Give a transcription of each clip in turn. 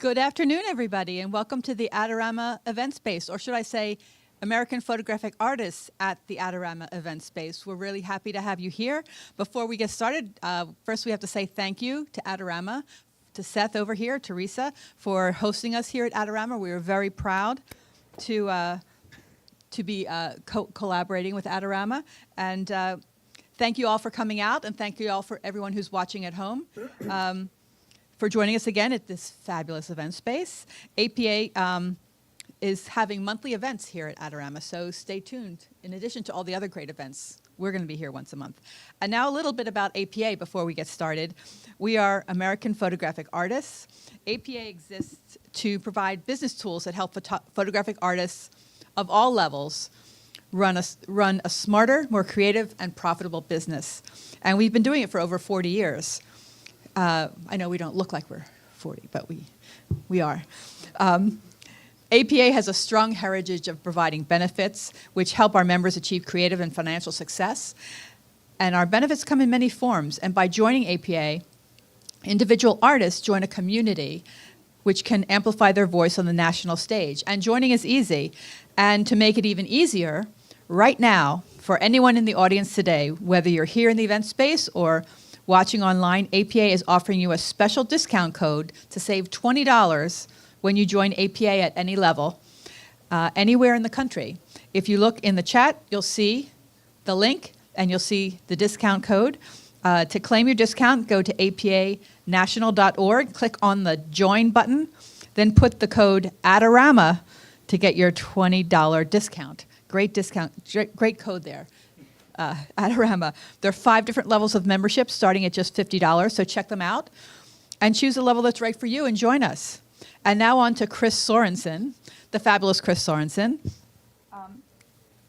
Good afternoon, everybody, and welcome to the Adorama event space, or should I say American Photographic Artists at the Adorama event space. We're really happy to have you here. Before we get started, first we have to say thank you to Adorama, to Seth over here, Teresa, for hosting us here at Adorama. We are very proud to be collaborating with Adorama. And thank you all for coming out, and thank you all for everyone who's watching at home. For joining us again at this fabulous event space. APA is having monthly events here at Adorama, so stay tuned. In addition to all the other great events, we're going to be here once a month. And now a little bit about APA before we get started. We are American Photographic Artists. APA exists to provide business tools that help photographic artists of all levels run a smarter, more creative, and profitable business. And we've been doing it for over 40 years. I know we don't look like we're 40, but we are. APA has a strong heritage of providing benefits which help our members achieve creative and financial success. And our benefits come in many forms. And by joining APA, individual artists join a community which can amplify their voice on the national stage. And joining is easy. And to make it even easier, right now, for anyone in the audience today, whether you're here in the event space or watching online, APA is offering you a special discount code to save $20 when you join APA at any level, anywhere in the country. If you look in the chat, you'll see the link and you'll see the discount code. To claim your discount, go to apanational.org, click on the join button, then put the code Adorama to get your $20 discount. Great discount, great code there. Adorama. There are 5 different levels of membership starting at just $50, so check them out and choose a level that's right for you and join us. And now on to Chris Sorensen, the fabulous Chris Sorensen.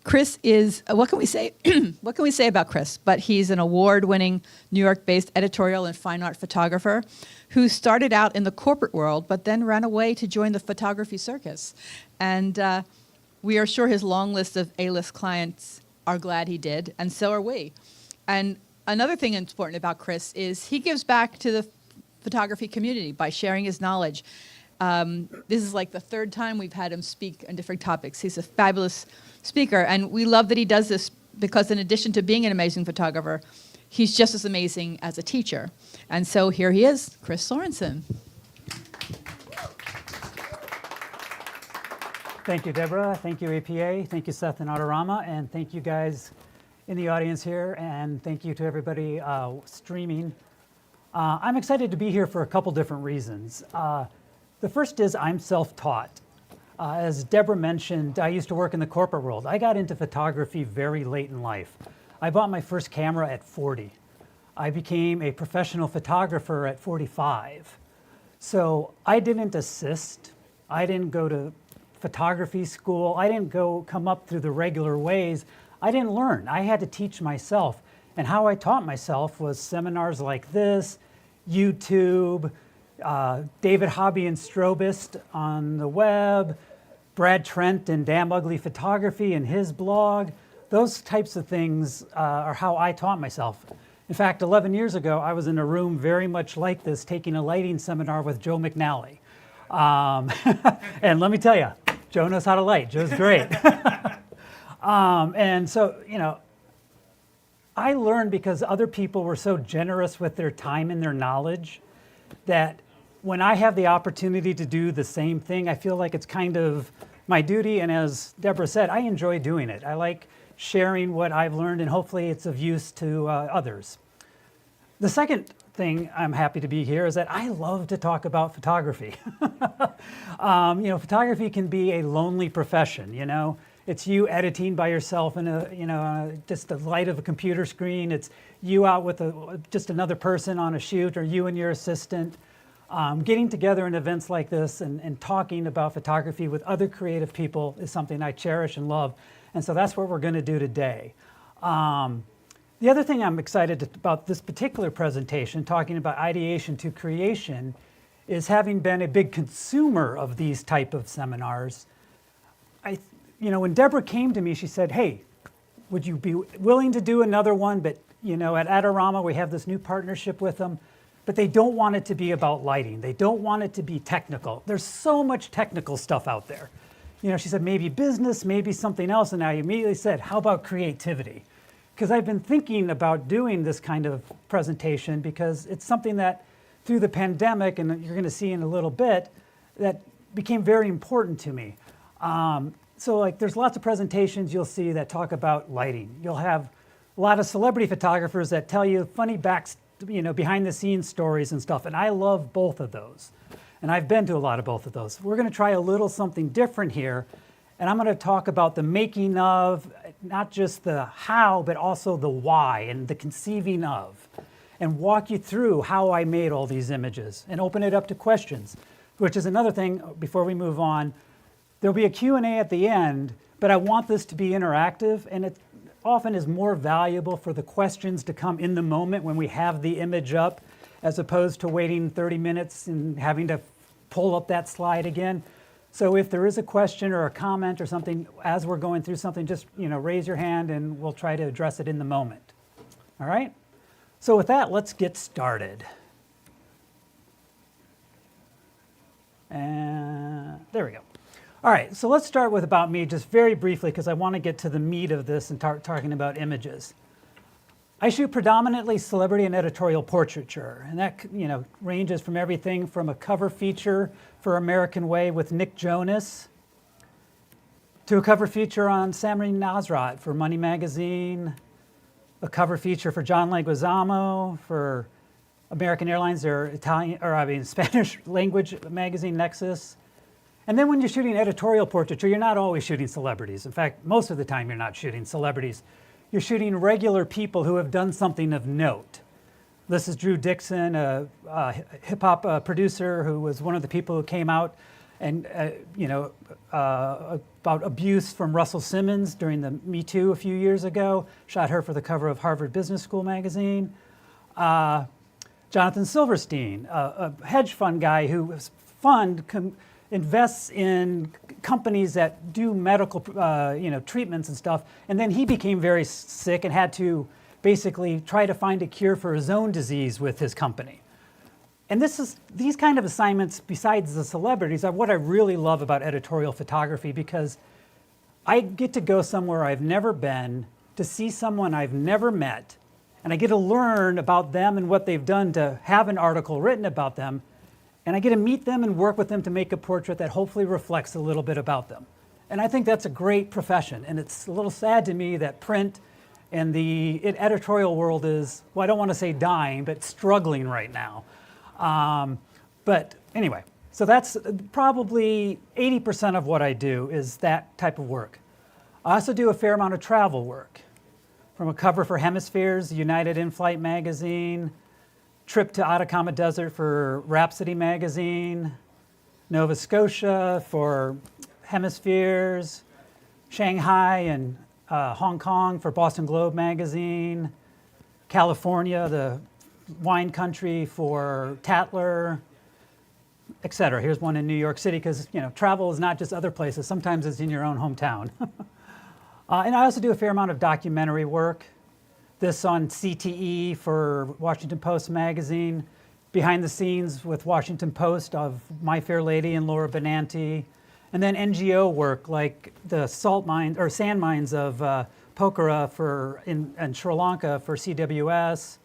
Chris is, what can we say? What can we say about Chris? But he's an award-winning New York-based editorial and fine art photographer who started out in the corporate world, but then ran away to join the photography circus. And we are sure his long list of A-list clients are glad he did, and so are we. And another thing that's important about Chris is he gives back to the photography community by sharing his knowledge. This is like the 3rd time we've had him speak on different topics. He's a fabulous speaker, and we love that he does this because in addition to being an amazing photographer, he's just as amazing as a teacher. And so here he is, Chris Sorensen. Thank you, Deborah. Thank you, APA. Thank you, Seth and Adorama. And thank you guys in the audience here. And thank you to everybody streaming. I'm excited to be here for a couple different reasons. The first is I'm self-taught. As Deborah mentioned, I used to work in the corporate world. I got into photography very late in life. I bought my first camera at 40. I became a professional photographer at 45. So I didn't assist. I didn't go to photography school. I didn't come up through the regular ways. I didn't learn. I had to teach myself. And how I taught myself was seminars like this, YouTube, David Hobby and Strobist on the web, Brad Trent and Damn Ugly Photography and his blog. Those types of things are how I taught myself. In fact, 11 years ago, I was in a room very much like this, taking a lighting seminar with Joe McNally. And let me tell you, Joe knows how to light. Joe's great. And so, you know, I learned because other people were so generous with their time and their knowledge that when I have the opportunity to do the same thing, I feel like it's kind of my duty. And as Deborah said, I enjoy doing it. I like sharing what I've learned, and hopefully it's of use to others. The second thing I'm happy to be here is that I love to talk about photography. You know, photography can be a lonely profession. You know, it's you editing by yourself in just the light of a computer screen. It's you out with just another person on a shoot, or you and your assistant. Getting together in events like this and talking about photography with other creative people is something I cherish and love. And so that's what we're going to do today. The other thing I'm excited about this particular presentation, talking about ideation to creation, is having been a big consumer of these type of seminars. When Deborah came to me, she said, hey, would you be willing to do another one? But, you know, at Adorama, we have this new partnership with them. but they don't want it to be about lighting. They don't want it to be technical. There's so much technical stuff out there. You know, she said maybe business, maybe something else, and I immediately said, how about creativity? Because I've been thinking about doing this kind of presentation because it's something that through the pandemic, and you're going to see in a little bit, that became very important to me. So like there's lots of presentations you'll see that talk about lighting. You'll have a lot of celebrity photographers that tell you funny behind the scenes stories and stuff, and I love both of those. And I've been to a lot of both of those. We're going to try a little something different here, and I'm going to talk about the making of, not just the how, but also the why and the conceiving of, and walk you through how I made all these images and open it up to questions, which is another thing before we move on. There'll be a Q&A at the end, but I want this to be interactive, and it often is more valuable for the questions to come in the moment when we have the image up, as opposed to waiting 30 minutes and having to pull up that slide again. So if there is a question or a comment or something as we're going through something, just raise your hand and we'll try to address it in the moment. All right? So with that, let's get started. And there we go. All right, so let's start with about me just very briefly because I want to get to the meat of this and talking about images. I shoot predominantly celebrity and editorial portraiture, and that ranges from everything from a cover feature for American Way with Nick Jonas to a cover feature on Sammy Nasrat for Money Magazine, a cover feature for John Leguizamo for American Airlines, their Spanish language magazine Nexus. And then when you're shooting editorial portraiture, you're not always shooting celebrities. In fact, most of the time you're not shooting celebrities. You're shooting regular people who have done something of note. This is Drew Dixon, a hip-hop producer who was one of the people who came out and about abuse from Russell Simmons during the Me Too a few years ago. Shot her for the cover of Harvard Business School magazine. Jonathan Silverstein, a hedge fund guy who invests in companies that do medical treatments and stuff, and then he became very sick and had to basically try to find a cure for his own disease with his company. And these kind of assignments, besides the celebrities, are what I really love about editorial photography, because I get to go somewhere I've never been, to see someone I've never met, and I get to learn about them and what they've done to have an article written about them. And I get to meet them and work with them to make a portrait that hopefully reflects a little bit about them. And I think that's a great profession. And it's a little sad to me that print and the editorial world is, well, I don't want to say dying, but struggling right now. But anyway, so that's probably 80% of what I do is that type of work. I also do a fair amount of travel work, from a cover for Hemispheres, United In-Flight magazine, trip to Atacama Desert for Rhapsody magazine, Nova Scotia for Hemispheres, Shanghai and Hong Kong for Boston Globe magazine, California, the wine country for Tatler, etc. Here's one in New York City, because travel is not just other places. Sometimes it's in your own hometown. And I also do a fair amount of documentary work. This on CTE for Washington Post magazine, behind the scenes with Washington Post of My Fair Lady and Laura Benanti, and then NGO work like the salt mines or sand mines of Pokhara in Sri Lanka for CWS,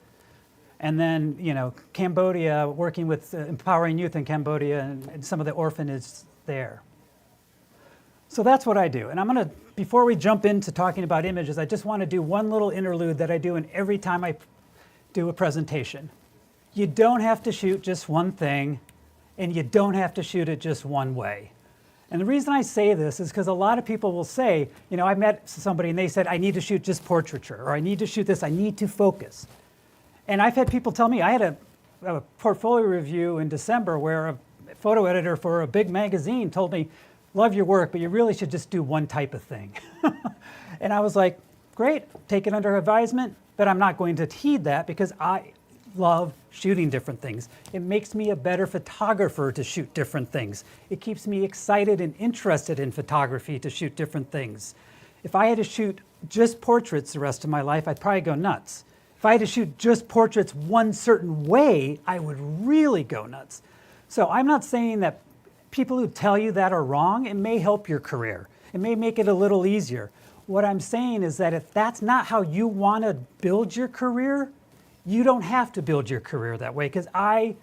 and then Cambodia, working with empowering youth in Cambodia and some of the orphanages there. So that's what I do. And before we jump into talking about images, I just want to do one little interlude that I do in every time I do a presentation. You don't have to shoot just one thing, and you don't have to shoot it just one way. And the reason I say this is because a lot of people will say, I met somebody and they said, I need to shoot just portraiture, or I need to shoot this, I need to focus. And I've had people tell me, I had a portfolio review in December where a photo editor for a big magazine told me, love your work, but you really should just do one type of thing. And I was like, great, take it under advisement, but I'm not going to heed that because I love shooting different things. It makes me a better photographer to shoot different things. It keeps me excited and interested in photography to shoot different things. If I had to shoot just portraits the rest of my life, I'd probably go nuts. If I had to shoot just portraits one certain way, I would really go nuts. So I'm not saying that people who tell you that are wrong. It may help your career. It may make it a little easier. What I'm saying is that if that's not how you want to build your career, you don't have to build your career that way, because I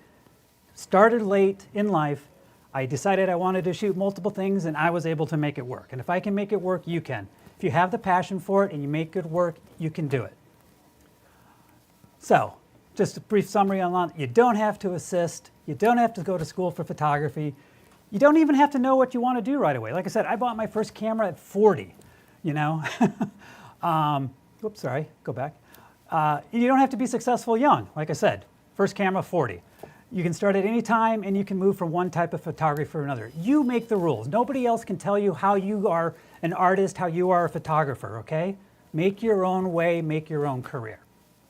started late in life. I decided I wanted to shoot multiple things, and I was able to make it work. And if I can make it work, you can. If you have the passion for it and you make it work, you can do it. So, just a brief summary on that. You don't have to assist. You don't have to go to school for photography. You don't even have to know what you want to do right away. Like I said, I bought my first camera at 40, you know. Oops, sorry, go back. You don't have to be successful young. Like I said, first camera, 40. You can start at any time, and you can move from one type of photography to another. You make the rules. Nobody else can tell you how you are an artist, how you are a photographer, okay? Make your own way, make your own career.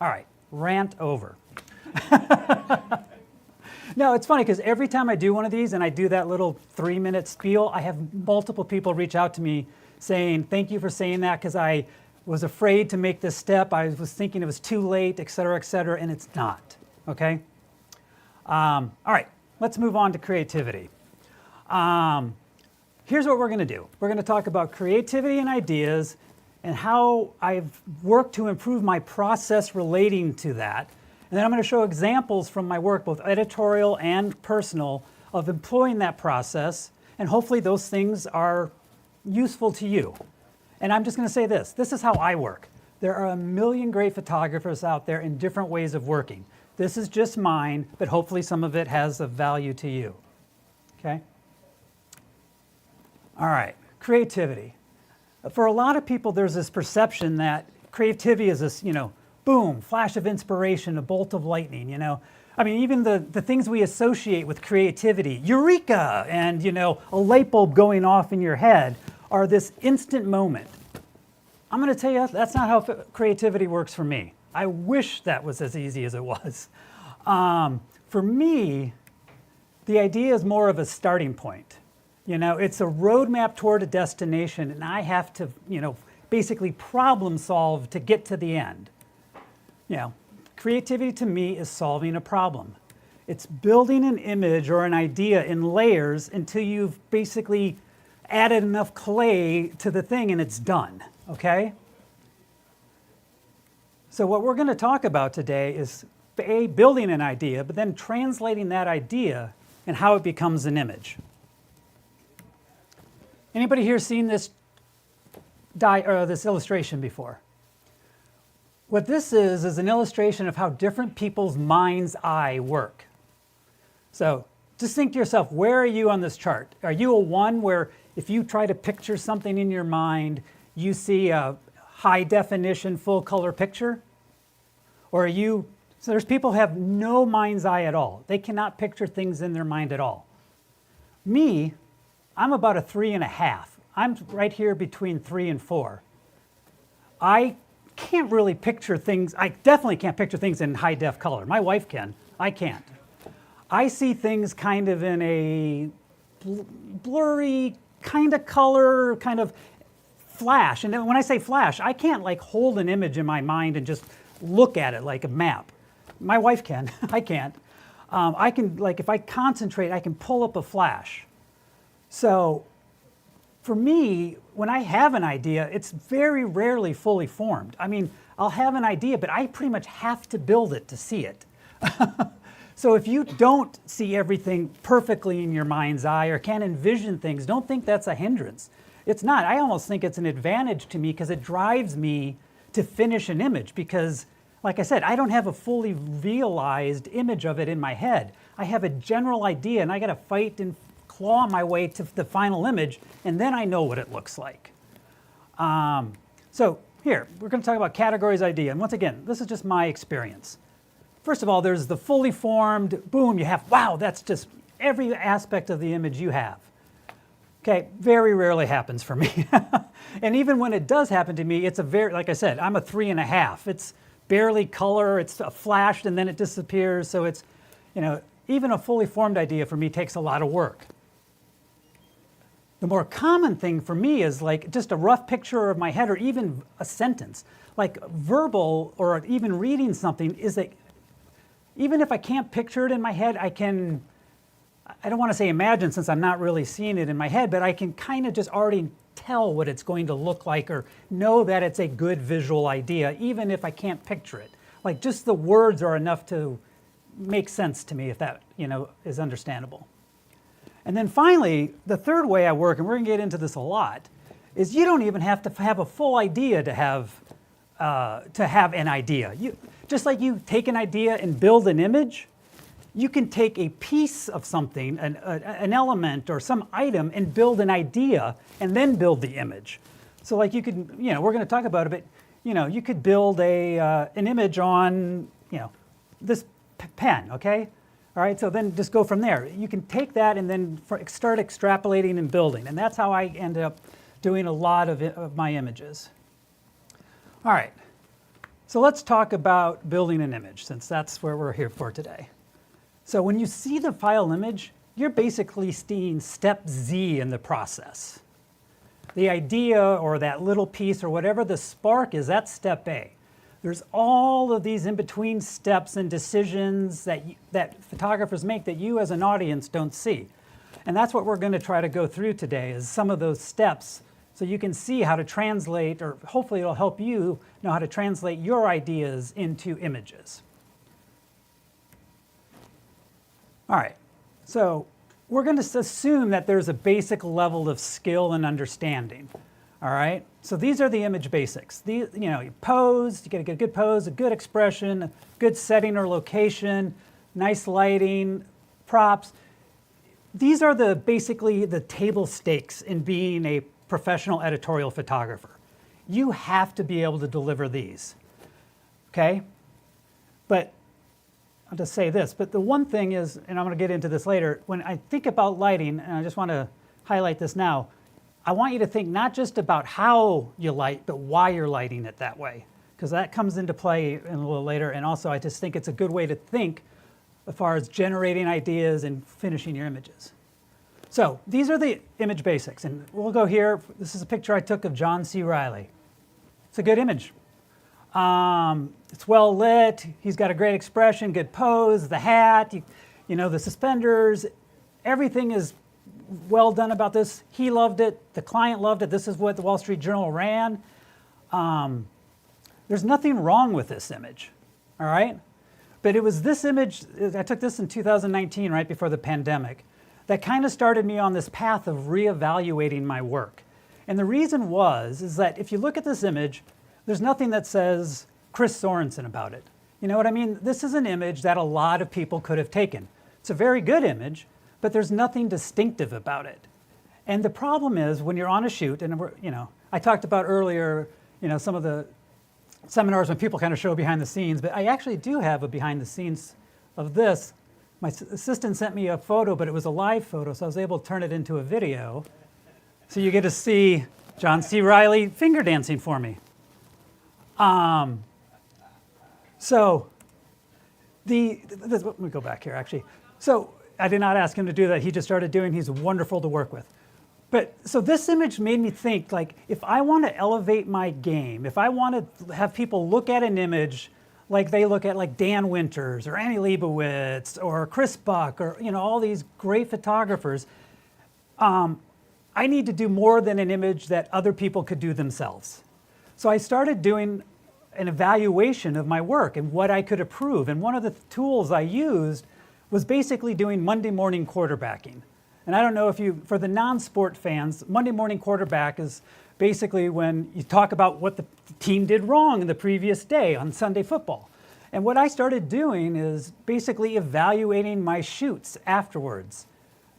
All right, rant over. No, it's funny because every time I do one of these and I do that little 3-minute spiel, I have multiple people reach out to me saying, thank you for saying that, because I was afraid to make this step. I was thinking it was too late, et cetera, and it's not, okay? All right, let's move on to creativity. Here's what we're going to do. We're going to talk about creativity and ideas and how I've worked to improve my process relating to that. And then I'm going to show examples from my work, both editorial and personal, of employing that process. And hopefully those things are useful to you. And I'm just going to say this. This is how I work. There are a million great photographers out there in different ways of working. This is just mine, but hopefully some of it has a value to you. Okay? All right, creativity. For a lot of people, there's this perception that creativity is this, boom, flash of inspiration, a bolt of lightning, I mean, even the things we associate with creativity, eureka, and, a light bulb going off in your head, are this instant moment. I'm going to tell you, that's not how creativity works for me. I wish that was as easy as it was. For me, the idea is more of a starting point. It's a roadmap toward a destination, and I have to, basically problem solve to get to the end. Creativity to me is solving a problem. It's building an image or an idea in layers until you've basically added enough clay to the thing and it's done, okay? So what we're going to talk about today is building an idea, but then translating that idea and how it becomes an image. Anybody here seen this illustration before? What this is an illustration of how different people's mind's eye work. So just think to yourself, where are you on this chart? Are you a 1 where if you try to picture something in your mind, you see a high definition, full color picture? Or are you, so there's people who have no mind's eye at all. They cannot picture things in their mind at all. Me, I'm about a 3.5. I'm right here between 3 and 4. I can't really picture things. I definitely can't picture things in high def color. My wife can. I can't. I see things kind of in a blurry kind of color, kind of flash. And when I say flash, I can't like hold an image in my mind and just look at it like a map. My wife can. I can't. I can, like, if I concentrate, I can pull up a flash. So for me, when I have an idea, it's very rarely fully formed. I mean, I'll have an idea, but I pretty much have to build it to see it. So if you don't see everything perfectly in your mind's eye or can't envision things, don't think that's a hindrance. It's not. I almost think it's an advantage to me because it drives me to finish an image because, like I said, I don't have a fully realized image of it in my head. I have a general idea and I got to fight and claw my way to the final image, and then I know what it looks like. So here, we're going to talk about categories idea. And once again, this is just my experience. First of all, there's the fully formed, boom, you have, wow, that's just every aspect of the image you have. Okay, very rarely happens for me. And even when it does happen to me, it's a very, like I said, I'm a 3.5. It's barely color, it's a flash, and then it disappears. So it's, even a fully formed idea for me takes a lot of work. The more common thing for me is like just a rough picture of my head or even a sentence. Like verbal or even reading something is that even if I can't picture it in my head, I don't want to say imagine since I'm not really seeing it in my head, but I can kind of just already tell what it's going to look like or know that it's a good visual idea, even if I can't picture it. Like just the words are enough to make sense to me if that, is understandable. And then finally, the third way I work, and we're going to get into this a lot, is you don't even have to have a full idea to have an idea. Just like you take an idea and build an image, you can take a piece of something, an element or some item, and build an idea, and then build the image. So like you could, we're going to talk about it, but you could build an image on, this pen, okay? All right, so then just go from there. You can take that and then start extrapolating and building. And that's how I end up doing a lot of my images. All right, so let's talk about building an image, since that's where we're here for today. So when you see the file image, you're basically seeing step Z in the process. The idea or that little piece or whatever the spark is, that's step A. There's all of these in-between steps and decisions that photographers make that you as an audience don't see. And that's what we're going to try to go through today, is some of those steps so you can see how to translate, or hopefully it'll help you know how to translate your ideas into images. All right, so we're going to assume that there's a basic level of skill and understanding. All right, so these are the image basics. You pose, you get a good pose, a good expression, a good setting or location, nice lighting, props. These are basically the table stakes in being a professional editorial photographer. You have to be able to deliver these, okay? But I'll just say this, but the one thing is, and I'm going to get into this later, when I think about lighting, and I just want to highlight this now, I want you to think not just about how you light, but why you're lighting it that way, because that comes into play in a little later. And also, I just think it's a good way to think as far as generating ideas and finishing your images. So these are the image basics, and we'll go here. This is a picture I took of John C. Reilly. It's a good image. It's well lit. He's got a great expression, good pose, the hat, the suspenders, everything is well done about this. He loved it. The client loved it. This is what the Wall Street Journal ran. There's nothing wrong with this image, all right? But it was this image, I took this in 2019, right before the pandemic, that kind of started me on this path of reevaluating my work. And the reason is that if you look at this image, there's nothing that says Chris Sorensen about it. You know what I mean? This is an image that a lot of people could have taken. It's a very good image, but there's nothing distinctive about it. And the problem is when you're on a shoot, and I talked about earlier, some of the seminars when people kind of show behind the scenes, but I actually do have a behind the scenes of this. My assistant sent me a photo, but it was a live photo, so I was able to turn it into a video. So you get to see John C. Reilly finger dancing for me. So let me go back here actually. So I did not ask him to do that. He just started doing. He's wonderful to work with. But so this image made me think, like, if I want to elevate my game, if I want to have people look at an image like they look at like Dan Winters or Annie Leibovitz or Chris Buck or all these great photographers, I need to do more than an image that other people could do themselves. So I started doing an evaluation of my work and what I could improve. And one of the tools I used was basically doing Monday morning quarterbacking. And I don't know if for the non-sport fans, Monday morning quarterback is basically when you talk about what the team did wrong in the previous day on Sunday football. And what I started doing is basically evaluating my shoots afterwards.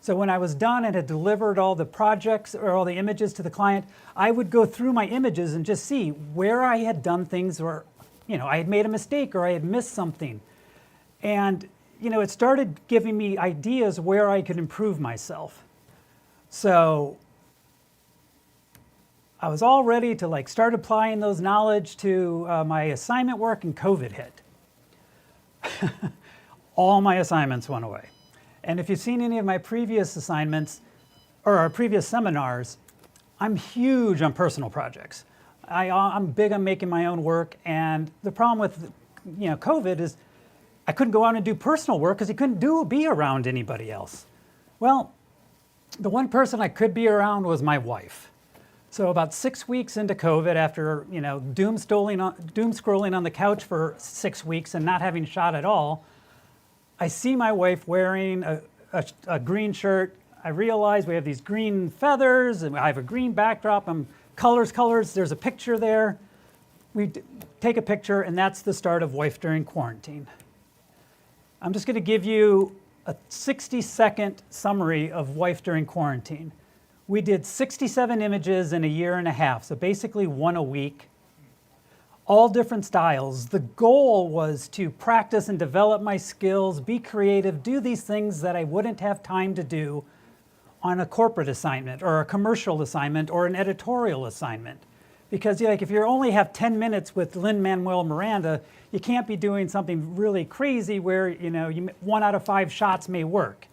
So when I was done and had delivered all the projects or all the images to the client, I would go through my images and just see where I had done things or, I had made a mistake or I had missed something. And, it started giving me ideas where I could improve myself. So I was all ready to start applying those knowledge to my assignment work, and COVID hit. All my assignments went away. And if you've seen any of my previous assignments, or our previous seminars, I'm huge on personal projects. I'm big on making my own work, and the problem with COVID is I couldn't go out and do personal work because I couldn't be around anybody else. Well, the one person I could be around was my wife. So about 6 weeks into COVID, after doom scrolling on the couch for 6 weeks and not having a shot at all, I see my wife wearing a green shirt. I realize we have these green feathers, and I have a green backdrop. Colors. There's a picture there. We take a picture, and that's the start of Wife During Quarantine. I'm just going to give you a 60-second summary of Wife During Quarantine. We did 67 images in a year and a half, so basically one a week, all different styles. The goal was to practice and develop my skills, be creative, do these things that I wouldn't have time to do on a corporate assignment or a commercial assignment or an editorial assignment. Because if you only have 10 minutes with Lin-Manuel Miranda, you can't be doing something really crazy where 1 out of 5 shots may work.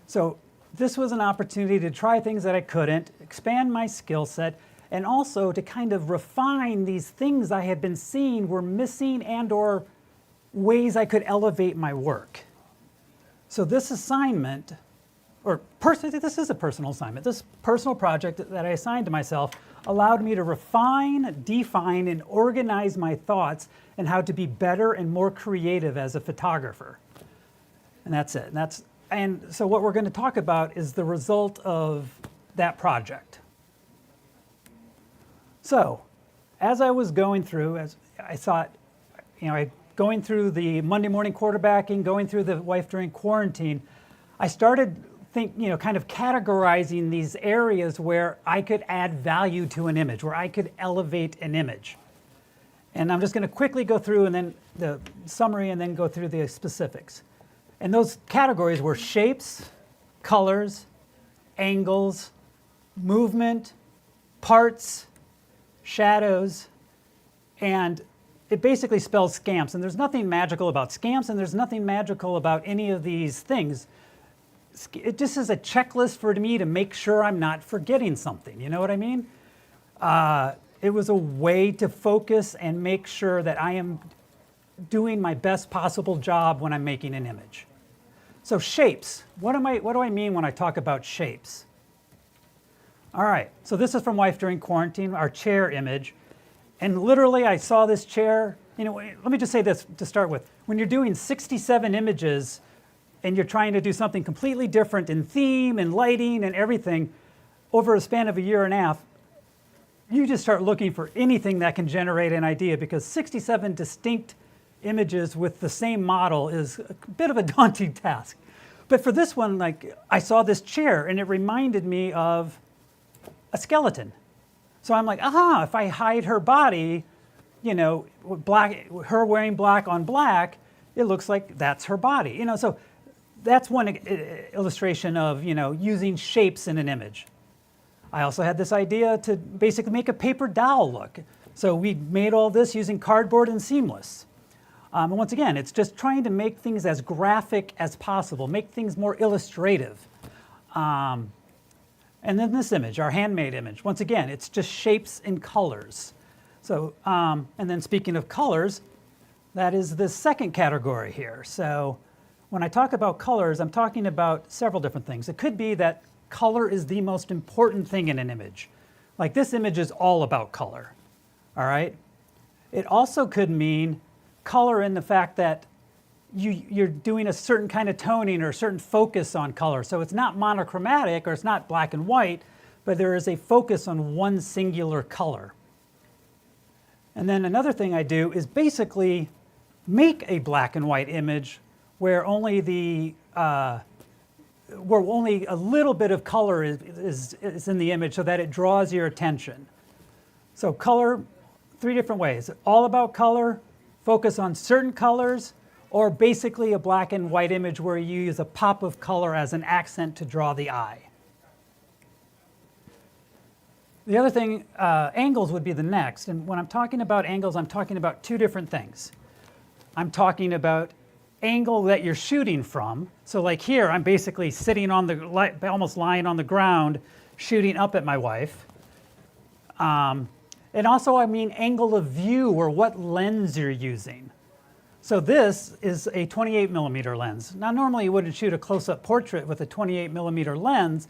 So this was an opportunity to try things that I couldn't, expand my skill set, and also to kind of refine these things I had been seeing were missing and/or ways I could elevate my work. So this assignment, this is a personal assignment. This personal project that I assigned to myself allowed me to refine, define, and organize my thoughts and how to be better and more creative as a photographer. And that's it. And so what we're going to talk about is the result of that project. So, as I was going through, as I thought, going through the Monday morning quarterbacking, going through the Wife During Quarantine, I started kind of categorizing these areas where I could add value to an image, where I could elevate an image. And I'm just going to quickly go through and then the summary and then go through the specifics. And those categories were shapes, colors, angles, movement, parts, shadows, and it basically spells scamps. And there's nothing magical about scamps, and there's nothing magical about any of these things. It just is a checklist for me to make sure I'm not forgetting something. You know what I mean? It was a way to focus and make sure that I am doing my best possible job when I'm making an image. So shapes. What do I mean when I talk about shapes? All right, so this is from Wife During Quarantine, our chair image. And literally I saw this chair. Let me just say this to start with. When you're doing 67 images and you're trying to do something completely different in theme and lighting and everything over a span of a year and a half, you just start looking for anything that can generate an idea, because 67 distinct images with the same model is a bit of a daunting task. But for this one, I saw this chair and it reminded me of a skeleton. So I'm like, aha, if I hide her body, black, her wearing black on black, it looks like that's her body. So that's one illustration of, using shapes in an image. I also had this idea to basically make a paper doll look. So we made all this using cardboard and seamless. And once again, it's just trying to make things as graphic as possible, make things more illustrative. And then this image, our handmade image, once again, it's just shapes and colors. So, and then speaking of colors, that is the second category here. So when I talk about colors, I'm talking about several different things. It could be that color is the most important thing in an image. Like this image is all about color, all right? It also could mean color in the fact that you're doing a certain kind of toning or a certain focus on color. So it's not monochromatic or it's not black and white, but there is a focus on one singular color. And then another thing I do is basically make a black and white image where only a little bit of color is in the image so that it draws your attention. So color, 3 different ways. All about color, focus on certain colors, or basically a black and white image where you use a pop of color as an accent to draw the eye. The other thing, angles would be the next. And when I'm talking about angles, I'm talking about 2 different things. I'm talking about angle that you're shooting from. So like here, I'm basically sitting on the, almost lying on the ground, shooting up at my wife. And also, I mean, angle of view, or what lens you're using. So this is a 28mm lens. Now, normally you wouldn't shoot a close-up portrait with a 28mm lens,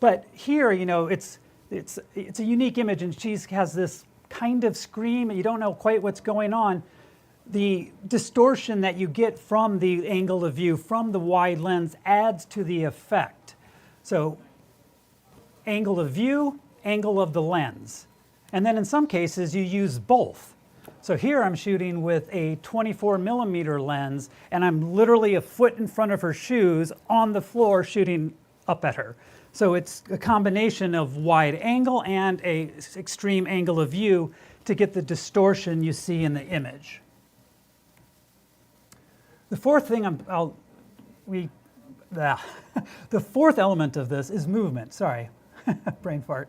but here, you know, it's a unique image, and she has this kind of scream, and you don't know quite what's going on. The distortion that you get from the angle of view from the wide lens adds to the effect. So angle of view, angle of the lens. And then in some cases you use both. So here I'm shooting with a 24mm lens, and I'm literally a foot in front of her shoes on the floor shooting up at her. So it's a combination of wide angle and a extreme angle of view to get the distortion you see in the image. The fourth thing the fourth element of this is movement. Sorry, brain fart.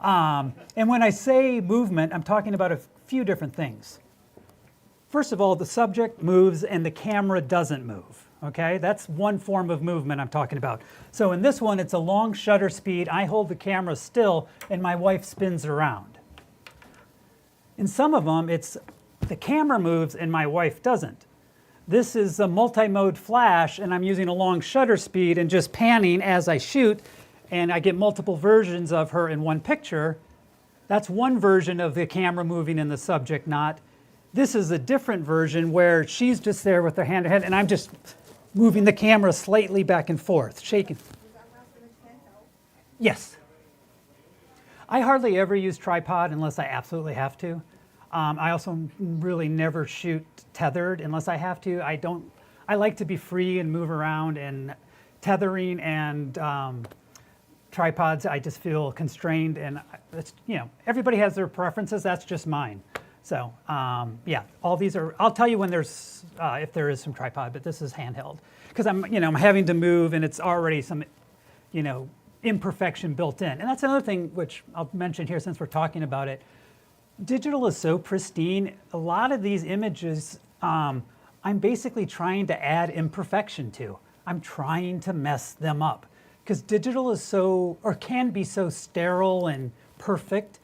And when I say movement, I'm talking about a few different things. First of all, the subject moves and the camera doesn't move. Okay, that's one form of movement I'm talking about. So in this one, it's a long shutter speed. I hold the camera still, and my wife spins around. In some of them, it's the camera moves and my wife doesn't. This is a multi-mode flash, and I'm using a long shutter speed and just panning as I shoot, and I get multiple versions of her in one picture. That's one version of the camera moving and the subject not. This is a different version where she's just there with her hand ahead, and I'm just moving the camera slightly back and forth, shaking. Yes. I hardly ever use tripod unless I absolutely have to. I also really never shoot tethered unless I have to. I like to be free and move around, and tethering and tripods, I just feel constrained, and it's, you know, everybody has their preferences. That's just mine. So yeah, all these are, I'll tell you when there's, if there is some tripod, but this is handheld. Because I'm having to move, and it's already some, imperfection built in. And that's another thing which I'll mention here since we're talking about it. Digital is so pristine. A lot of these images, I'm basically trying to add imperfection to. I'm trying to mess them up. Because digital is so, or can be so sterile and perfect.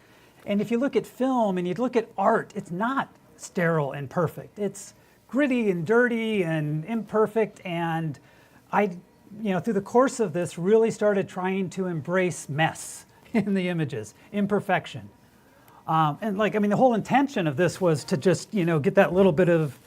And if you look at film and you look at art, it's not sterile and perfect. It's gritty and dirty and imperfect. And I, through the course of this, really started trying to embrace mess in the images, imperfection. And the whole intention of this was to just, get that little bit of,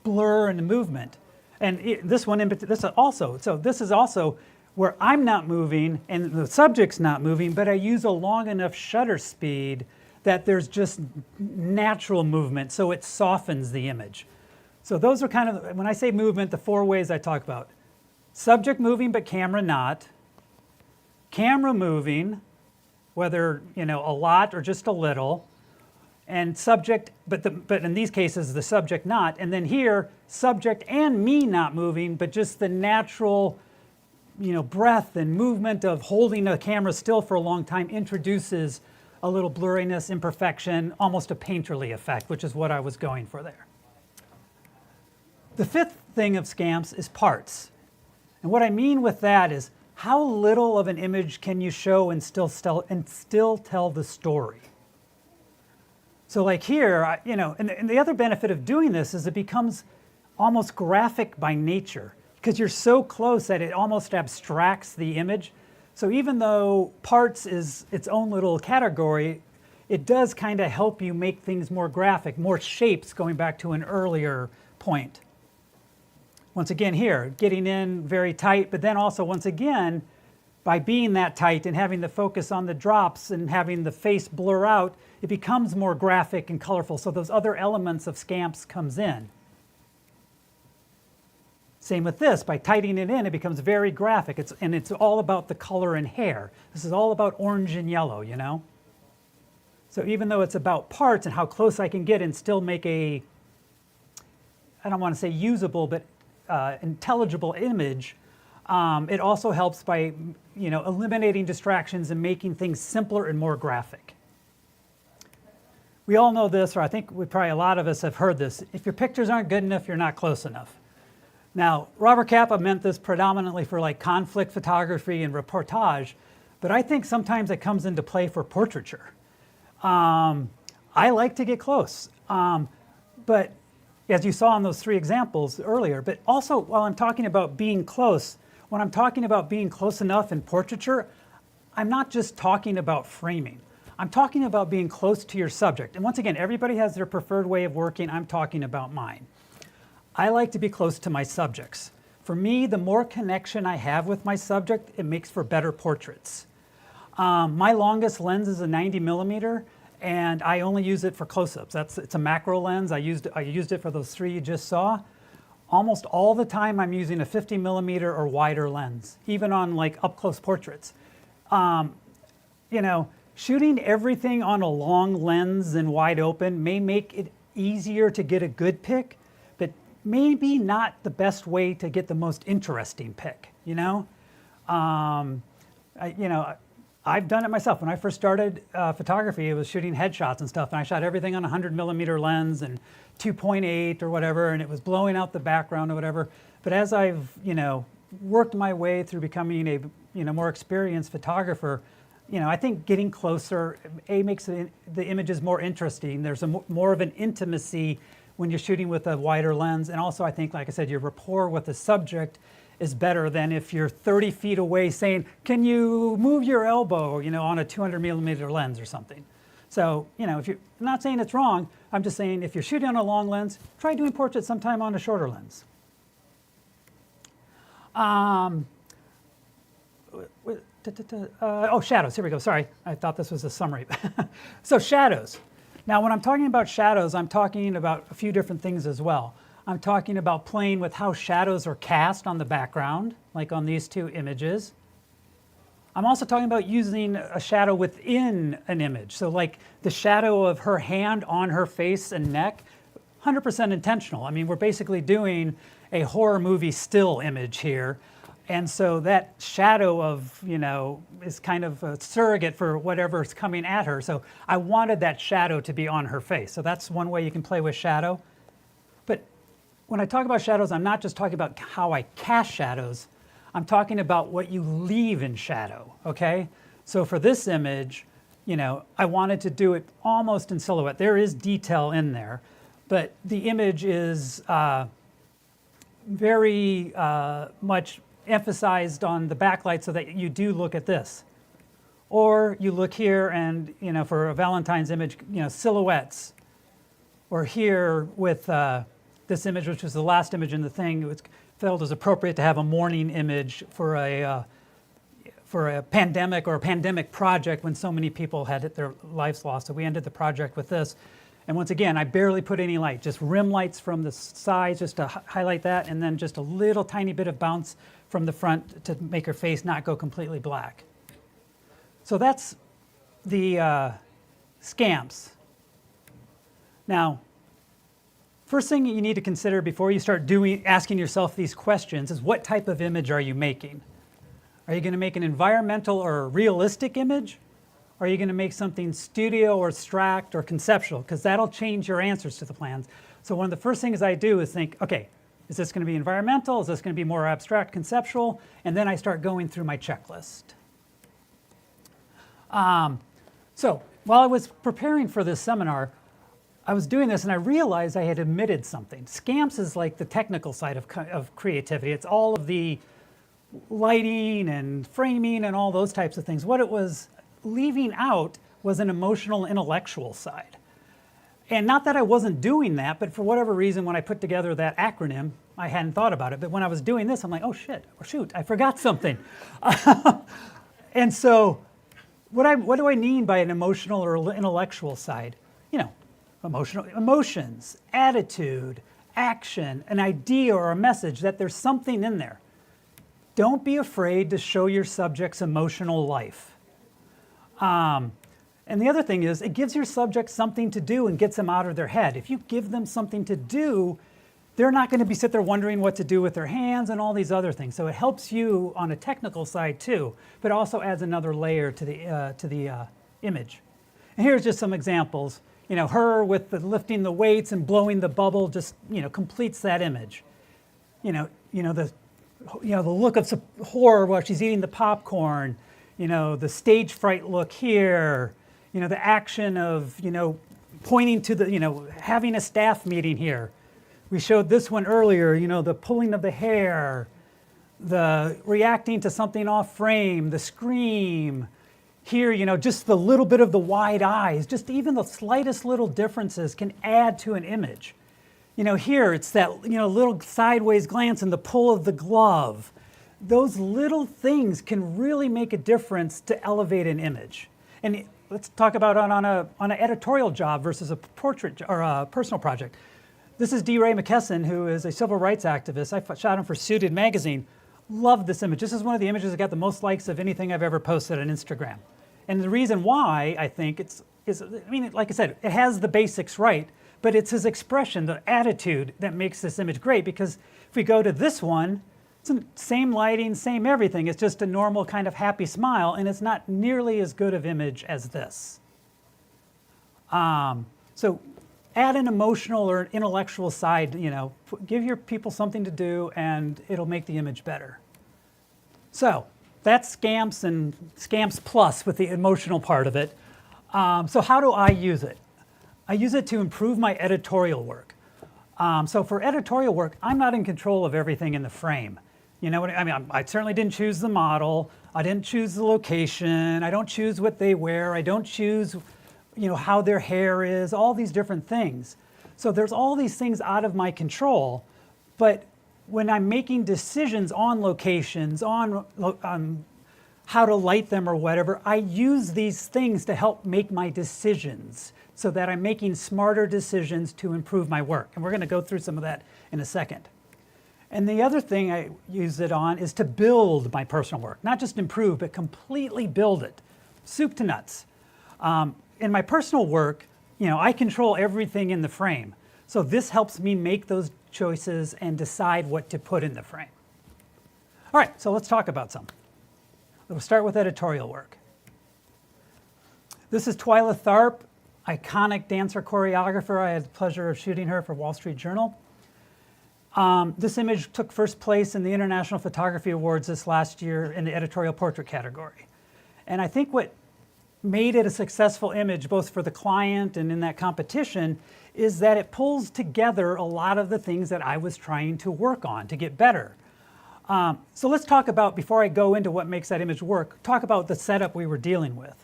blur and movement. And this is also where I'm not moving and the subject's not moving, but I use a long enough shutter speed that there's just natural movement, so it softens the image. So those are kind of, when I say movement, the four ways I talk about. Subject moving, but camera not. Camera moving, whether a lot or just a little, and subject, but in these cases the subject not, and then here subject and me not moving, but just the natural, breath and movement of holding a camera still for a long time introduces a little blurriness, imperfection, almost a painterly effect, which is what I was going for there. The fifth thing of scamps is parts, and what I mean with that is how little of an image can you show and still tell the story? So like here, and the other benefit of doing this is it becomes almost graphic by nature because you're so close that it almost abstracts the image. So even though parts is its own little category, it does kind of help you make things more graphic, more shapes, going back to an earlier point. Once again here, getting in very tight, but then also once again, by being that tight and having the focus on the drops and having the face blur out, it becomes more graphic and colorful. So those other elements of scamps comes in. Same with this, by tightening it in, it becomes very graphic. It's all about the color and hair. This is all about orange and yellow, So even though it's about parts and how close I can get and still make a, I don't want to say usable, but intelligible image, it also helps by eliminating distractions and making things simpler and more graphic. we all know this, or I think probably a lot of us have heard this. If your pictures aren't good enough, you're not close enough. Now, Robert Capa meant this predominantly for like conflict photography and reportage, but I think sometimes it comes into play for portraiture. I like to get close, but as you saw in those 3 examples earlier, but also while I'm talking about being close, when I'm talking about being close enough in portraiture, I'm not just talking about framing. I'm talking about being close to your subject. And once again, everybody has their preferred way of working. I'm talking about mine. I like to be close to my subjects. For me, the more connection I have with my subject, it makes for better portraits. My longest lens is a 90 millimeter, and I only use it for close-ups. It's a macro lens. I used it for those 3 you just saw. Almost all the time I'm using a 50 millimeter or wider lens, even on like up-close portraits. You know, shooting everything on a long lens and wide open may make it easier to get a good pic, but maybe not the best way to get the most interesting pic, you know? I've done it myself. When I first started photography, it was shooting headshots and stuff, and I shot everything on a 100 millimeter lens and 2.8 or whatever, and it was blowing out the background or whatever. But as I've, worked my way through becoming a, more experienced photographer, I think getting closer, makes the images more interesting. There's more of an intimacy when you're shooting with a wider lens. And also I think, like I said, your rapport with the subject is better than if you're 30 feet away saying, can you move your elbow, on a 200 millimeter lens or something. So, if you're, I'm not saying it's wrong, I'm just saying if you're shooting on a long lens, try doing portraits sometime on a shorter lens. Shadows, here we go, sorry. I thought this was a summary. So shadows. Now when I'm talking about shadows, I'm talking about a few different things as well. I'm talking about playing with how shadows are cast on the background, like on these 2 images. I'm also talking about using a shadow within an image. So like the shadow of her hand on her face and neck, 100% intentional. I mean, we're basically doing a horror movie still image here. And so that shadow of, is kind of a surrogate for whatever's coming at her. So I wanted that shadow to be on her face. So that's one way you can play with shadow. But when I talk about shadows, I'm not just talking about how I cast shadows. I'm talking about what you leave in shadow, okay? So for this image, I wanted to do it almost in silhouette. There is detail in there, but the image is very much emphasized on the backlight so that you do look at this. Or you look here and, for a Valentine's image, silhouettes. Or here with this image, which was the last image in the thing, it was felt as appropriate to have a morning image for a pandemic or a pandemic project when so many people had their lives lost. So we ended the project with this. And once again, I barely put any light, just rim lights from the sides just to highlight that, and then just a little tiny bit of bounce from the front to make her face not go completely black. So that's the scamps. Now, first thing you need to consider before you start asking yourself these questions is what type of image are you making? Are you going to make an environmental or a realistic image? Or are you going to make something studio or abstract or conceptual? Because that'll change your answers to the plans. So one of the first things I do is think, okay, is this going to be environmental? Is this going to be more abstract, conceptual? And then I start going through my checklist. So while I was preparing for this seminar, I was doing this and I realized I had omitted something. Scamps is like the technical side of creativity. It's all of the lighting and framing and all those types of things. What it was leaving out was an emotional, intellectual side. And not that I wasn't doing that, but for whatever reason, when I put together that acronym, I hadn't thought about it. But when I was doing this, I'm like, oh shit, or shoot, I forgot something. And so what do I mean by an emotional or intellectual side? Emotions, attitude, action, an idea or a message, that there's something in there. Don't be afraid to show your subject's emotional life. And the other thing is, it gives your subject something to do and gets them out of their head. If you give them something to do, they're not going to be sit there wondering what to do with their hands and all these other things. So it helps you on a technical side too, but also adds another layer to the image. And here's just some examples. her with the lifting the weights and blowing the bubble just, completes that image. The look of horror while she's eating the popcorn, the stage fright look here, the action of, pointing to the, having a staff meeting here. We showed this one earlier, the pulling of the hair, the reacting to something off frame, the scream. Here, just the little bit of the wide eyes, just even the slightest little differences can add to an image. Here it's that, little sideways glance and the pull of the glove. Those little things can really make a difference to elevate an image. And let's talk about on an editorial job versus a portrait or a personal project. This is D. Ray McKesson, who is a civil rights activist. I shot him for ESPN the Magazine. Love this image. This is one of the images that got the most likes of anything I've ever posted on Instagram. And the reason why I think like I said, it has the basics right, but it's his expression, the attitude that makes this image great, because if we go to this one, it's the same lighting, same everything. It's just a normal kind of happy smile, and it's not nearly as good of image as this. So add an emotional or an intellectual side, give your people something to do and it'll make the image better. So that's Scamps and Scamps Plus with the emotional part of it. So how do I use it? I use it to improve my editorial work. So for editorial work, I'm not in control of everything in the frame. I certainly didn't choose the model. I didn't choose the location. I don't choose what they wear. I don't choose how their hair is, all these different things. So there's all these things out of my control, but when I'm making decisions on locations, on how to light them or whatever, I use these things to help make my decisions so that I'm making smarter decisions to improve my work. And we're going to go through some of that in a second. And the other thing I use it on is to build my personal work, not just improve, but completely build it, soup to nuts. In my personal work, I control everything in the frame. So this helps me make those choices and decide what to put in the frame. All right, so let's talk about some. We'll start with editorial work. This is Twyla Tharp, iconic dancer choreographer. I had the pleasure of shooting her for Wall Street Journal. This image took first place in the International Photography Awards this last year in the editorial portrait category. And I think what made it a successful image both for the client and in that competition is that it pulls together a lot of the things that I was trying to work on to get better. So let's talk about, before I go into what makes that image work, talk about the setup we were dealing with.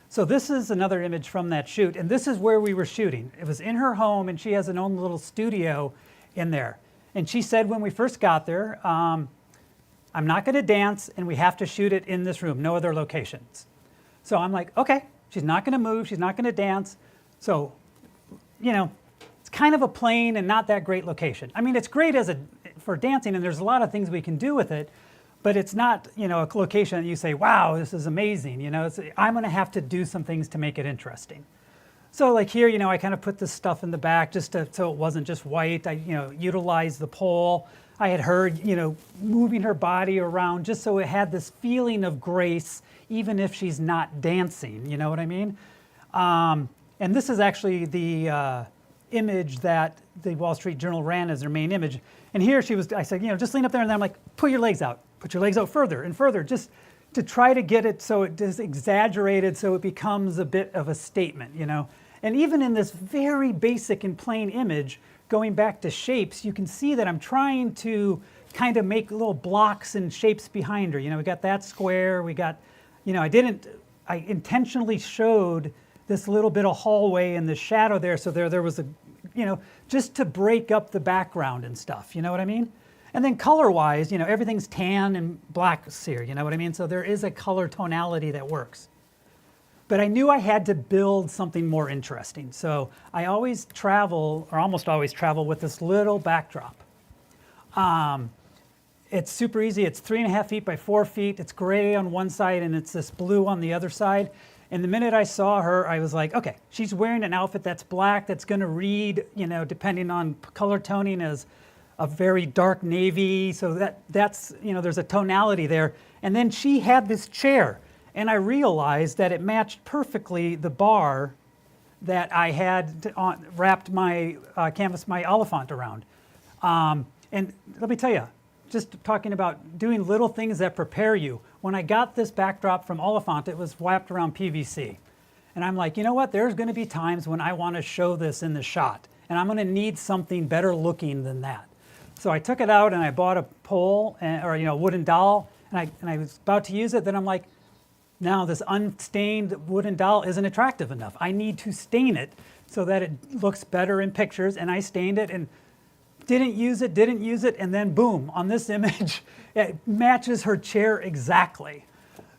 So this is another image from that shoot, and this is where we were shooting. It was in her home, and she has an own little studio in there. And she said when we first got there, I'm not going to dance, and we have to shoot it in this room, no other locations. So I'm like, okay, she's not going to move, she's not going to dance. So, it's kind of a plain and not that great location. I mean, it's great for dancing, and there's a lot of things we can do with it, but it's not, a location that you say, wow, this is amazing. I'm going to have to do some things to make it interesting. So like here, I kind of put this stuff in the back just so it wasn't just white. I, utilized the pole. I had her, moving her body around just so it had this feeling of grace, even if she's not dancing, you know what I mean? And this is actually the image that the Wall Street Journal ran as their main image. And here I said, just lean up there, and then I'm like, put your legs out. Put your legs out further and further, just to try to get it so it is exaggerated so it becomes a bit of a statement, And even in this very basic and plain image, going back to shapes, you can see that I'm trying to kind of make little blocks and shapes behind her. We got that square, we got, I intentionally showed this little bit of hallway and the shadow there, so there was a, just to break up the background and stuff, you know what I mean? And then color-wise, everything's tan and black here, you know what I mean? So there is a color tonality that works. But I knew I had to build something more interesting. So I always travel, or almost always travel, with this little backdrop. It's super easy. It's 3.5 feet by 4 feet. It's gray on one side and it's this blue on the other side. And the minute I saw her, I was like, okay, she's wearing an outfit that's black, that's going to read, depending on color toning, as a very dark navy. So that's, there's a tonality there. And then she had this chair. And I realized that it matched perfectly the bar that I had wrapped my canvas, my Oliphant around. And let me tell you, just talking about doing little things that prepare you. When I got this backdrop from Oliphant, it was wrapped around PVC. And I'm like, you know what, there's gonna be times when I wanna show this in the shot, and I'm gonna need something better looking than that. So I took it out and I bought a pole, or wooden dowel, and I was about to use it, then I'm like, now this unstained wooden dowel isn't attractive enough. I need to stain it so that it looks better in pictures, and I stained it and didn't use it, and then boom, on this image, it matches her chair exactly.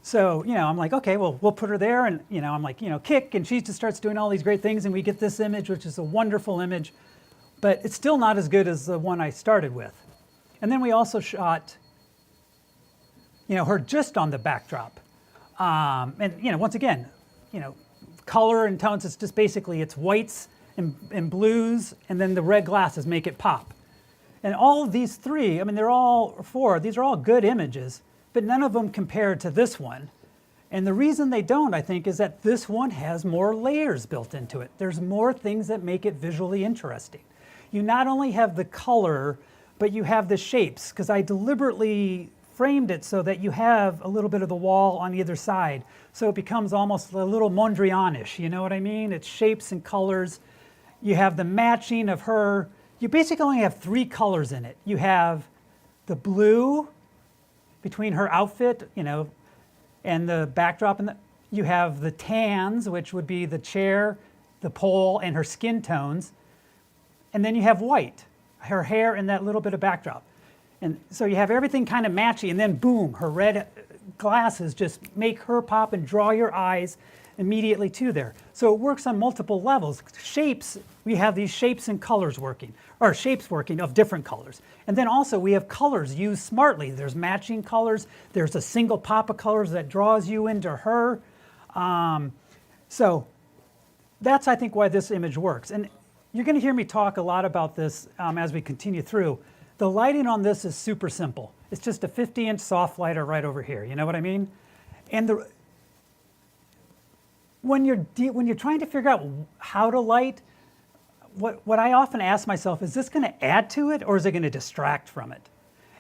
So, I'm like, okay, well, we'll put her there, and, I'm like, kick, and she just starts doing all these great things, and we get this image, which is a wonderful image, but it's still not as good as the one I started with. And then we also shot, her just on the backdrop. And, once again, color and tones, it's just basically, it's whites and blues, and then the red glasses make it pop. And all of these three, these are all good images, but none of them compare to this one. And the reason they don't, I think, is that this one has more layers built into it. There's more things that make it visually interesting. You not only have the color, but you have the shapes, because I deliberately framed it so that you have a little bit of the wall on either side. So it becomes almost a little Mondrian-ish, you know what I mean? It's shapes and colors. You have the matching of her. You basically only have 3 colors in it. You have the blue between her outfit, and the backdrop, and you have the tans, which would be the chair, the pole, and her skin tones. And then you have white, her hair, and that little bit of backdrop. And so you have everything kind of matchy, and then boom, her red glasses just make her pop and draw your eyes immediately to there. So it works on multiple levels. Shapes, we have these shapes and colors working, or shapes working of different colors. And then also we have colors used smartly. There's matching colors, there's a single pop of colors that draws you into her. So that's, I think, why this image works. And you're going to hear me talk a lot about this as we continue through. The lighting on this is super simple. It's just a 50-inch soft lighter right over here. You know what I mean? And when you're trying to figure out how to light, what I often ask myself, is this going to add to it or is it going to distract from it?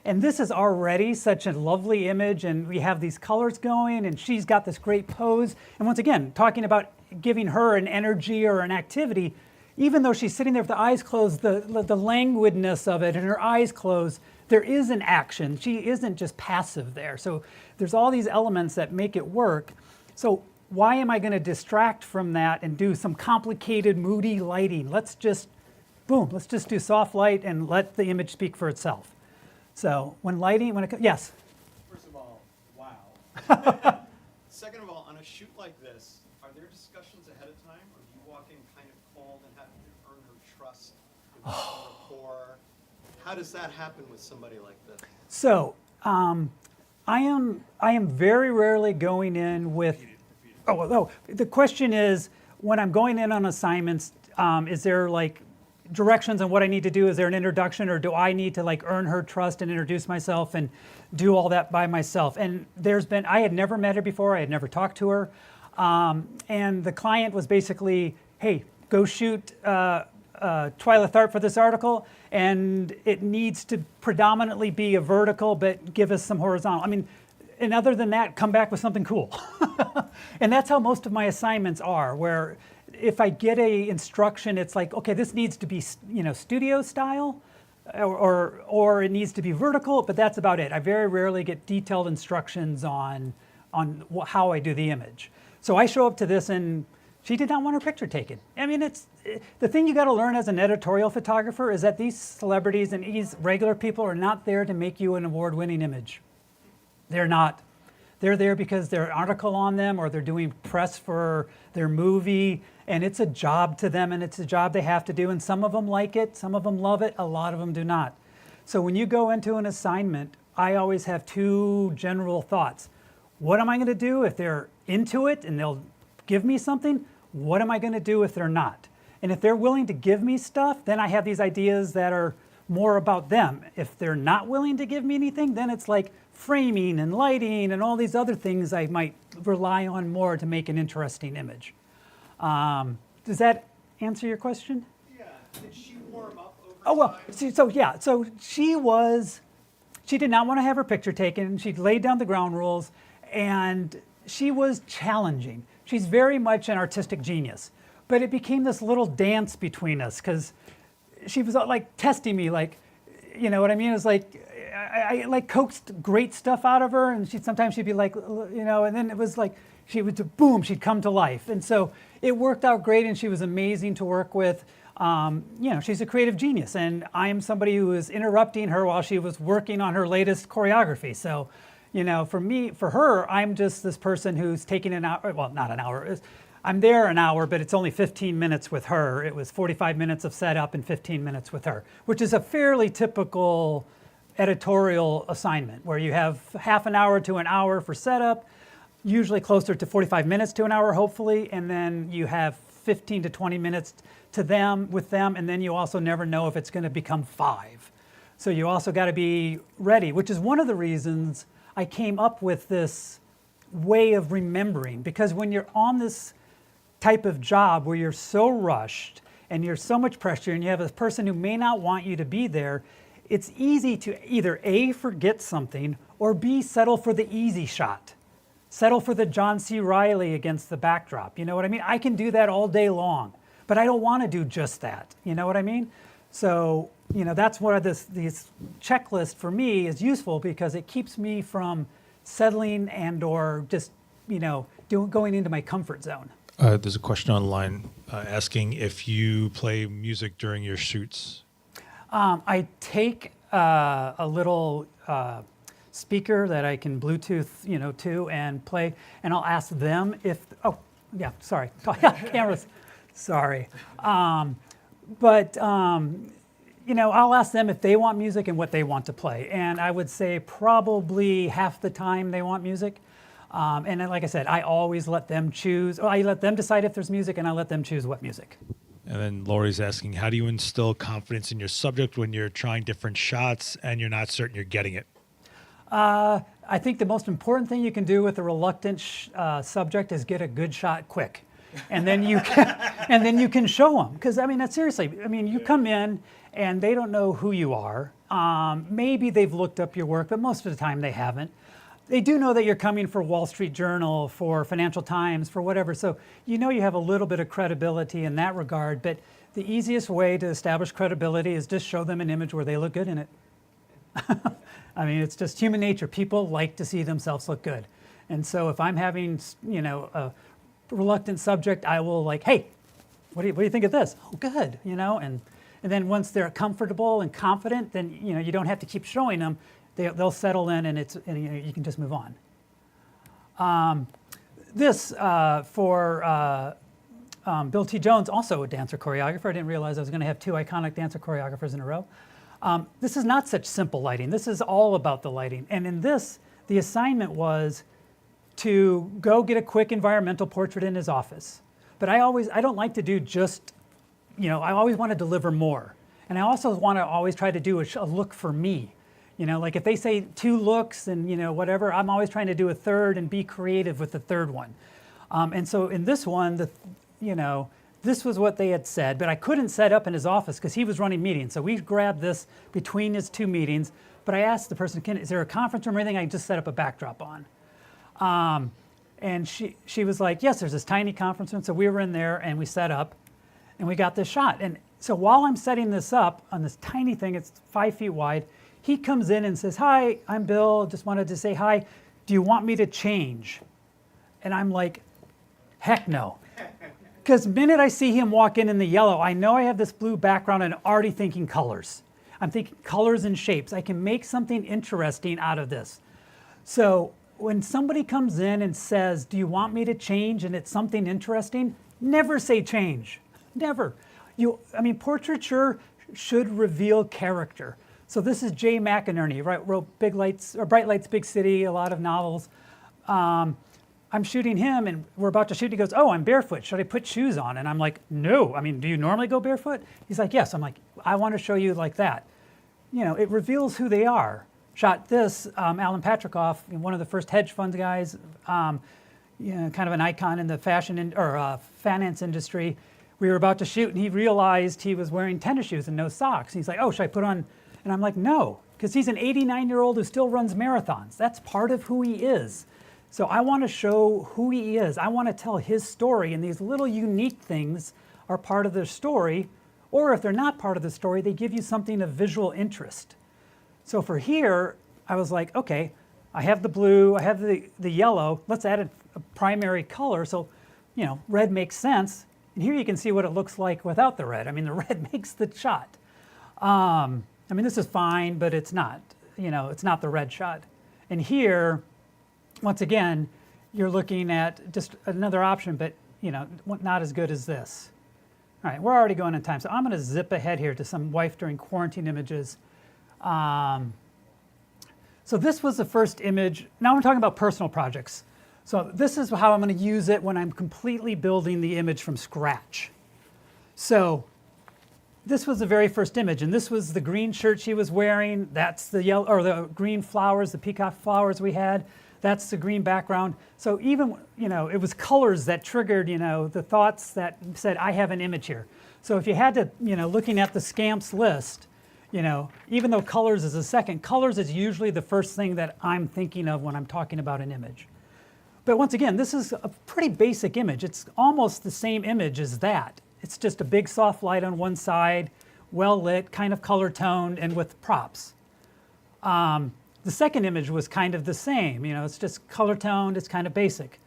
And this is already such a lovely image, and we have these colors going, and she's got this great pose. And once again, talking about giving her an energy or an activity, even though she's sitting there with the eyes closed, the languidness of it and her eyes closed, there is an action. She isn't just passive there. So there's all these elements that make it work. So why am I going to distract from that and do some complicated, moody lighting? Let's just, boom, let's just do soft light and let the image speak for itself. So when yes? First of all, wow. Second of all, on a shoot like this, are there discussions ahead of time, or do you walk in kind of cold and have to earn her trust, develop rapport? How does that happen with somebody like this? So I am very rarely going in with. The question is, when I'm going in on assignments, is there like directions on what I need to do? Is there an introduction, or do I need to like earn her trust and introduce myself and do all that by myself? And I had never met her before, I had never talked to her, and the client was basically, hey, go shoot Twyla Tharp for this article, and it needs to predominantly be a vertical, but give us some horizontal. And other than that, come back with something cool. And that's how most of my assignments are, where if I get a instruction, it's like, okay, this needs to be, studio style, or it needs to be vertical, but that's about it. I very rarely get detailed instructions on how I do the image. So I show up to this, and she did not want her picture taken. It's the thing you got to learn as an editorial photographer is that these celebrities and these regular people are not there to make you an award-winning image. They're not. They're there because there's an article on them, or they're doing press for their movie, and it's a job to them, and it's a job they have to do, and some of them like it, some of them love it, a lot of them do not. So when you go into an assignment, I always have 2 general thoughts. What am I going to do if they're into it and they'll give me something? What am I going to do if they're not? And if they're willing to give me stuff, then I have these ideas that are more about them. If they're not willing to give me anything, then it's like framing and lighting and all these other things I might rely on more to make an interesting image. does that answer your question? Yeah. Did she warm up over Oh, well, time? so she did not want to have her picture taken. She laid down the ground rules, and she was challenging. She's very much an artistic genius, but it became this little dance between us because she was like testing me, like, you know what I mean? It was like, I like coaxed great stuff out of her, and sometimes she'd be like, you know, and then it was like, she would, boom, she'd come to life. And so it worked out great, and she was amazing to work with. You know, she's a creative genius, and I am somebody who was interrupting her while she was working on her latest choreography. So, you know, for her, I'm just this person who's taking an hour, well, not an hour. I'm there an hour, but it's only 15 minutes with her. It was 45 minutes of setup and 15 minutes with her, which is a fairly typical editorial assignment where you have half an hour to an hour for setup, usually closer to 45 minutes to an hour, hopefully, and then you have 15 to 20 minutes with them, and then you also never know if it's going to become 5. So you also got to be ready, which is one of the reasons I came up with this way of remembering, because when you're on this type of job where you're so rushed and you're so much pressure and you have a person who may not want you to be there, it's easy to either A, forget something, or B, settle for the easy shot. Settle for the John C. Reilly against the backdrop. You know what I mean? I can do that all day long, but I don't want to do just that. You know what I mean? So, you know, that's where this checklist for me is useful, because it keeps me from settling and or just, you know, going into my comfort zone. There's a question online asking if you play music during your shoots. I take a little speaker that I can Bluetooth, you know, to and play, and I'll ask them if. Oh, yeah, sorry, cameras. Sorry, but you know, I'll ask them if they want music and what they want to play, and I would say probably half the time they want music. And then, like I said, I always let them choose. I let them decide if there's music, and I let them choose what music. And then Lori's asking, how do you instill confidence in your subject when you're trying different shots and you're not certain you're getting it? I think the most important thing you can do with a reluctant subject is get a good shot quick, and then you can show them. Because I mean, that's seriously. I mean, you come in and they don't know who you are. Maybe they've looked up your work, but most of the time they haven't. They do know that you're coming for Wall Street Journal, for Financial Times, for whatever. So you know you have a little bit of credibility in that regard. But the easiest way to establish credibility is just show them an image where they look good in it. I mean, it's just human nature. People like to see themselves look good. And so if I'm having, you know, a reluctant subject, I will like, hey, what do you think of this? Oh, good, you know. And then once they're comfortable and confident, then, you know, you don't have to keep showing them. They'll settle in, and you can just move on. This for Bill T. Jones, also a dancer choreographer. I didn't realize I was going to have 2 iconic dancer choreographers in a row. This is not such simple lighting. This is all about the lighting. And in this, the assignment was to go get a quick environmental portrait in his office. But I don't like to do just, you know, I always want to deliver more. And I also want to always try to do a look for me. You know, like if they say 2 looks and, you know, whatever, I'm always trying to do a third and be creative with the third one. And so in this one, you know, this was what they had said, but I couldn't set up in his office because he was running meetings. So we grabbed this between his 2 meetings, but I asked the person, is there a conference room or anything I can just set up a backdrop on? And she was like, yes, there's this tiny conference room. So we were in there and we set up and we got this shot. And so while I'm setting this up on this tiny thing, it's 5 feet wide, he comes in and says, hi, I'm Bill, just wanted to say hi. Do you want me to change? And I'm like, heck no. Because the minute I see him walk in the yellow, I know I have this blue background and I'm already thinking colors. I'm thinking colors and shapes. I can make something interesting out of this. So when somebody comes in and says, do you want me to change, and it's something interesting, never say change. Never. I mean, portraiture should reveal character. So this is Jay McInerney, right? Wrote Big Lights, or Bright Lights, Big City, a lot of novels. I'm shooting him, and we're about to shoot. He goes, oh, I'm barefoot. Should I put shoes on? And I'm like, no. I mean, do you normally go barefoot? He's like, yes. I'm like, I want to show you like that. You know, it reveals who they are. Shot this, Alan Patrikoff, one of the first hedge fund guys, you know, kind of an icon in the fashion or finance industry. we were about to shoot, and he realized he was wearing tennis shoes and no socks. He's like, oh, should I put on? And I'm like, no, because he's an 89-year-old who still runs marathons. That's part of who he is. So I want to show who he is. I want to tell his story, and these little unique things are part of the story, or if they're not part of the story, they give you something of visual interest. So for here, I was like, okay, I have the blue, I have the yellow, let's add a primary color. So, you know, red makes sense. And here you can see what it looks like without the red. I mean, the red makes the shot. I mean, this is fine, but it's not, you know, it's not the red shot. And here, once again, you're looking at just another option, but, you know, not as good as this. All right, we're already going in time, so I'm going to zip ahead here to some wife during quarantine images. So this was the first image. Now I'm talking about personal projects. So this is how I'm going to use it when I'm completely building the image from scratch. So this was the very first image, and this was the green shirt she was wearing. That's the yellow, or the green flowers, the peacock flowers we had. That's the green background. So even, you know, it was colors that triggered, you know, the thoughts that said, I have an image here. So if you had to, you know, looking at the Scamps list, you know, even though colors is a second, colors is usually the first thing that I'm thinking of when I'm talking about an image. But once again, this is a pretty basic image. It's almost the same image as that. It's just a big soft light on one side, well lit, kind of color toned, and with props. The second image was kind of the same. You know, it's just color toned, it's kind of basic.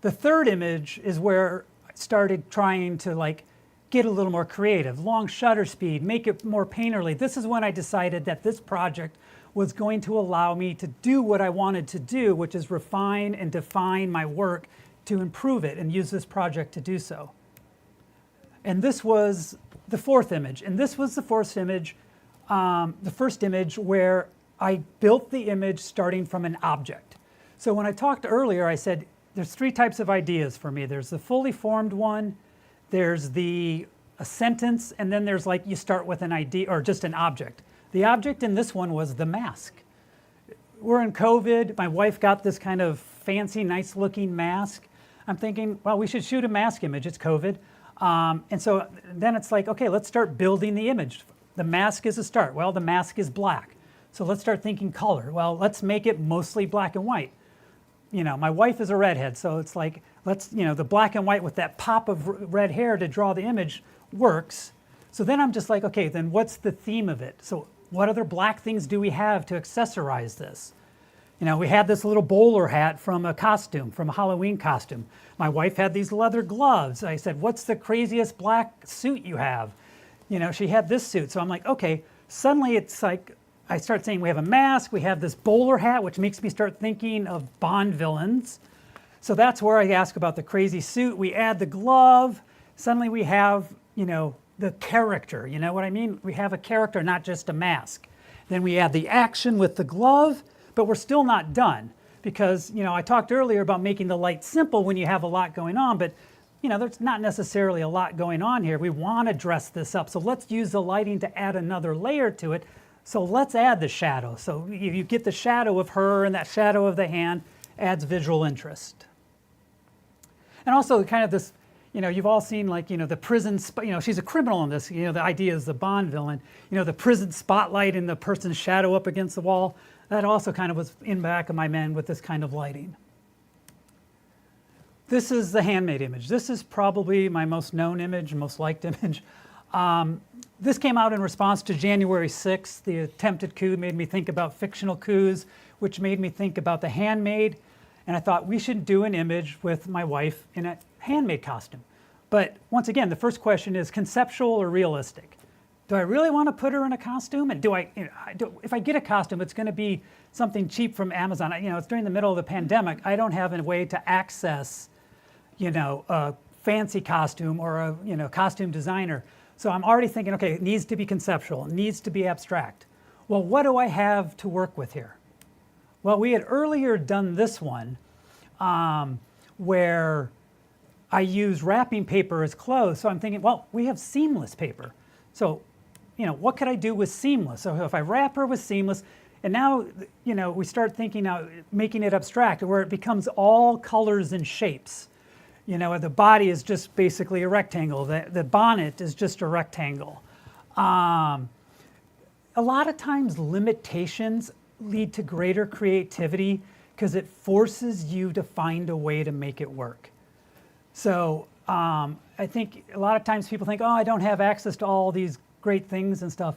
The third image is where I started trying to like get a little more creative. Long shutter speed, make it more painterly. This is when I decided that this project was going to allow me to do what I wanted to do, which is refine and define my work to improve it, and use this project to do so. And this was the fourth image. And this was the first image where I built the image starting from an object. So when I talked earlier, I said there's three types of ideas for me. There's the fully formed one, there's a sentence, and then there's like you start with an idea or just an object. The object in this one was the mask. We're in COVID. My wife got this kind of fancy, nice looking mask. I'm thinking, well, we should shoot a mask image. It's COVID. And so then it's like, okay, let's start building the image. The mask is a start. Well, the mask is black. So let's start thinking color. Well, let's make it mostly black and white. You know, my wife is a redhead, so it's like, let's, you know, the black and white with that pop of red hair to draw the image works. So then I'm just like, okay, then what's the theme of it? So what other black things do we have to accessorize this? You know, we had this little bowler hat from a costume, from a Halloween costume. My wife had these leather gloves. I said, what's the craziest black suit you have? You know, she had this suit. So I'm like, okay, suddenly it's like, I start saying we have a mask, we have this bowler hat, which makes me start thinking of Bond villains. So that's where I ask about the crazy suit. We add the glove. Suddenly we have, you know, the character. You know what I mean? We have a character, not just a mask. Then we add the action with the glove, but we're still not done because, you know, I talked earlier about making the light simple when you have a lot going on, but, you know, there's not necessarily a lot going on here. We want to dress this up. So let's use the lighting to add another layer to it. So let's add the shadow. So you get the shadow of her, and that shadow of the hand adds visual interest. And also kind of this, you know, you've all seen like, you know, the prison, you know, she's a criminal in this, you know, the idea is the Bond villain, you know, the prison spotlight and the person's shadow up against the wall. That also kind of was in back of my mind with this kind of lighting. This is the handmade image. This is probably my most known image, most liked image. This came out in response to January 6th. The attempted coup made me think about fictional coups, which made me think about the handmade. And I thought we should do an image with my wife in a handmade costume. But once again, the first question is conceptual or realistic? Do I really want to put her in a costume? And if I get a costume, it's going to be something cheap from Amazon. You know, it's during the middle of the pandemic. I don't have a way to access, you know, a fancy costume or a, you know, costume designer. So I'm already thinking, okay, it needs to be conceptual, it needs to be abstract. Well, what do I have to work with here? Well, we had earlier done this one where I used wrapping paper as clothes. So I'm thinking, well, we have seamless paper. So, you know, what could I do with seamless? So if I wrap her with seamless, and now, you know, we start thinking now, making it abstract where it becomes all colors and shapes. The body is just basically a rectangle. The bonnet is just a rectangle. A lot of times limitations lead to greater creativity because it forces you to find a way to make it work. So I think a lot of times people think, oh, I don't have access to all these great things and stuff.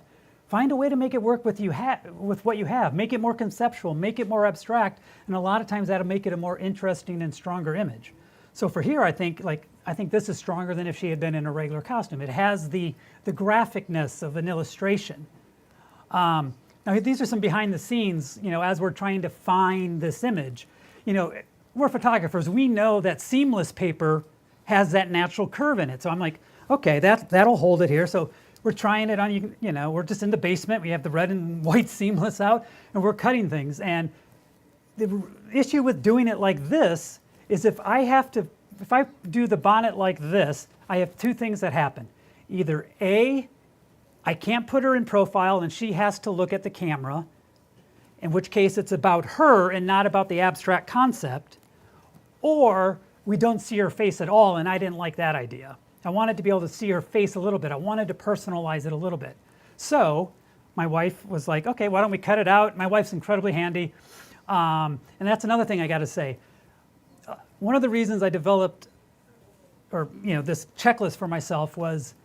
Find a way to make it work with what you have. Make it more conceptual, make it more abstract, and a lot of times that'll make it a more interesting and stronger image. So for here, I think this is stronger than if she had been in a regular costume. It has the graphicness of an illustration. Now these are some behind the scenes, as we're trying to find this image. We're photographers. We know that seamless paper has that natural curve in it. So I'm like, okay, that'll hold it here. So we're trying it on, we're just in the basement. We have the red and white seamless out, and we're cutting things. And the issue with doing it like this is if I do the bonnet like this, I have two things that happen. Either A, I can't put her in profile and she has to look at the camera, in which case it's about her and not about the abstract concept, or we don't see her face at all, and I didn't like that idea. I wanted to be able to see her face a little bit. I wanted to personalize it a little bit. So my wife was like, okay, why don't we cut it out? My wife's incredibly handy. And that's another thing I got to say. One of the reasons I developed this checklist for myself was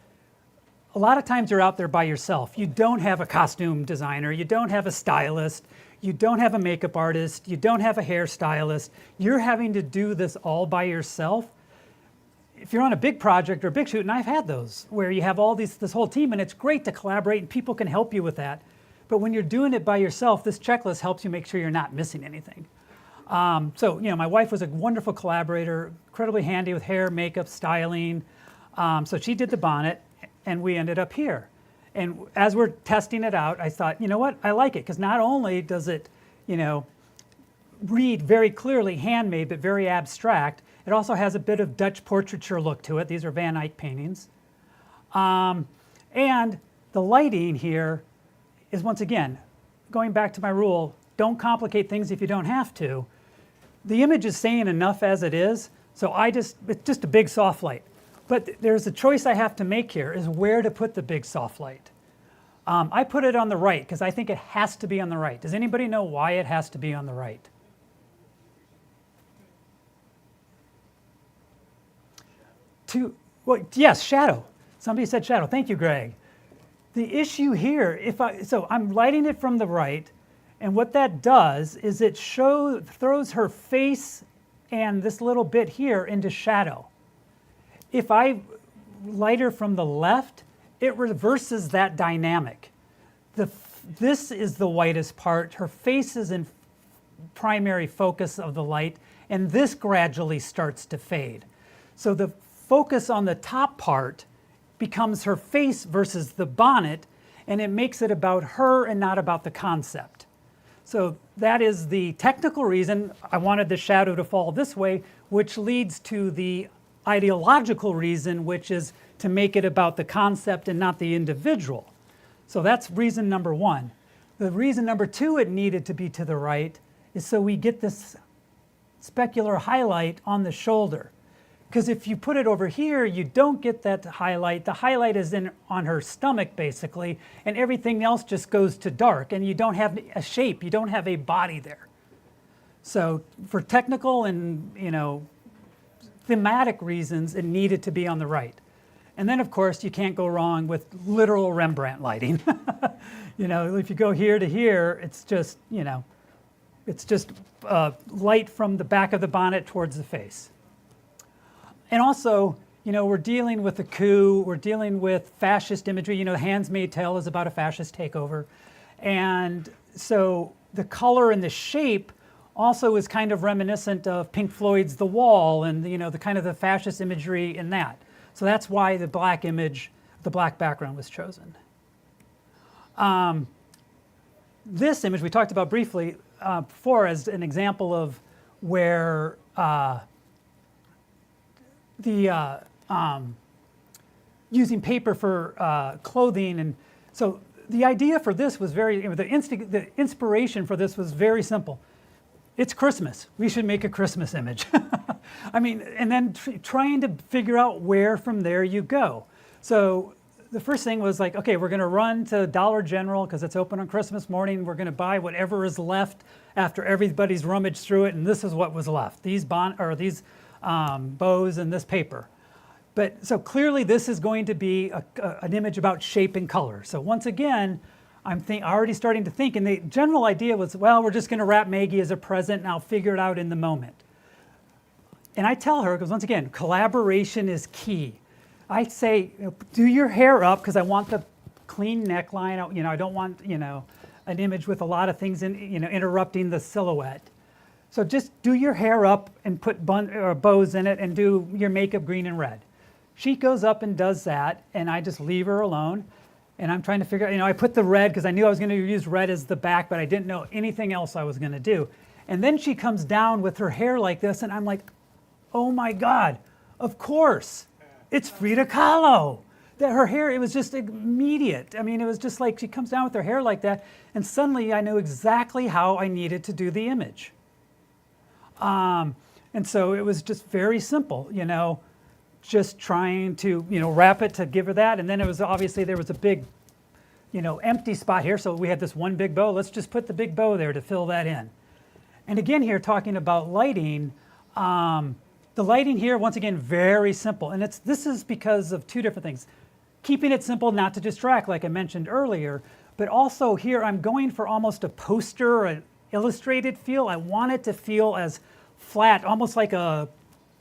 a lot of times you're out there by yourself. You don't have a costume designer. You don't have a stylist. You don't have a makeup artist. You don't have a hairstylist. You're having to do this all by yourself. If you're on a big project or a big shoot, and I've had those, where you have this whole team, and it's great to collaborate and people can help you with that. But when you're doing it by yourself, this checklist helps you make sure you're not missing anything. So my wife was a wonderful collaborator, incredibly handy with hair, makeup, styling. So she did the bonnet, and we ended up here. And as we're testing it out, I thought, you know what, I like it, because not only does it, read very clearly handmade, but very abstract, it also has a bit of Dutch portraiture look to it. These are Van Eyck paintings. And the lighting here is, once again, going back to my rule, don't complicate things if you don't have to. The image is saying enough as it is, so it's just a big soft light. But there's a choice I have to make here, is where to put the big soft light. I put it on the right because I think it has to be on the right. Does anybody know why it has to be on the right? Yes, shadow. Somebody said shadow. Thank you, Greg. The issue here, so I'm lighting it from the right, and what that does is it throws her face and this little bit here into shadow. If I light her from the left, it reverses that dynamic. This is the whitest part. Her face is in primary focus of the light, and this gradually starts to fade. So the focus on the top part becomes her face versus the bonnet, and it makes it about her and not about the concept. So that is the technical reason I wanted the shadow to fall this way, which leads to the ideological reason, which is to make it about the concept and not the individual. So that's reason number one. The reason number two it needed to be to the right is so we get this specular highlight on the shoulder. Because if you put it over here, you don't get that highlight. The highlight is on her stomach, basically, and everything else just goes to dark, and you don't have a shape. You don't have a body there. So for technical and thematic reasons, it needed to be on the right. And then, of course, you can't go wrong with literal Rembrandt lighting. If you go here to here, it's just, light from the back of the bonnet towards the face. And also, we're dealing with a coup. We're dealing with fascist imagery. The Handmaid's Tale is about a fascist takeover. And so the color and the shape also is kind of reminiscent of Pink Floyd's The Wall and the kind of the fascist imagery in that. So that's why the black image, the black background was chosen. This image we talked about briefly before as an example of where using paper for clothing, and so the idea for this was the inspiration for this was very simple. it's Christmas. We should make a Christmas image. I mean, and then trying to figure out where from there you go. So the first thing was like, okay, we're going to run to Dollar General because it's open on Christmas morning. We're going to buy whatever is left after everybody's rummaged through it, and this is what was left: these bows and this paper. But so clearly, this is going to be an image about shape and color. So once again, I'm already starting to think, and the general idea was, well, we're just going to wrap Maggie as a present, and I'll figure it out in the moment. And I tell her, because once again, collaboration is key. I say, do your hair up, because I want the clean neckline. You know, I don't want, you know, an image with a lot of things in, you know, interrupting the silhouette. So just do your hair up and put bows in it and do your makeup green and red. She goes up and does that, and I just leave her alone. And I'm trying to figure out, you know, I put the red because I knew I was going to use red as the back, but I didn't know anything else I was going to do. And then she comes down with her hair like this, and I'm like, oh my God, of course, it's Frida Kahlo. That her hair, it was just immediate. I mean, it was just like she comes down with her hair like that, and suddenly I knew exactly how I needed to do the image. And so it was just very simple, you know, just trying to, you know, wrap it to give her that. And then it was obviously there was a big, you know, empty spot here. So we had this one big bow. Let's just put the big bow there to fill that in. And again, here talking about lighting, the lighting here, once again, very simple. And this is because of two different things. Keeping it simple, not to distract, like I mentioned earlier, but also here I'm going for almost a poster, an illustrated feel. I want it to feel as flat, almost like a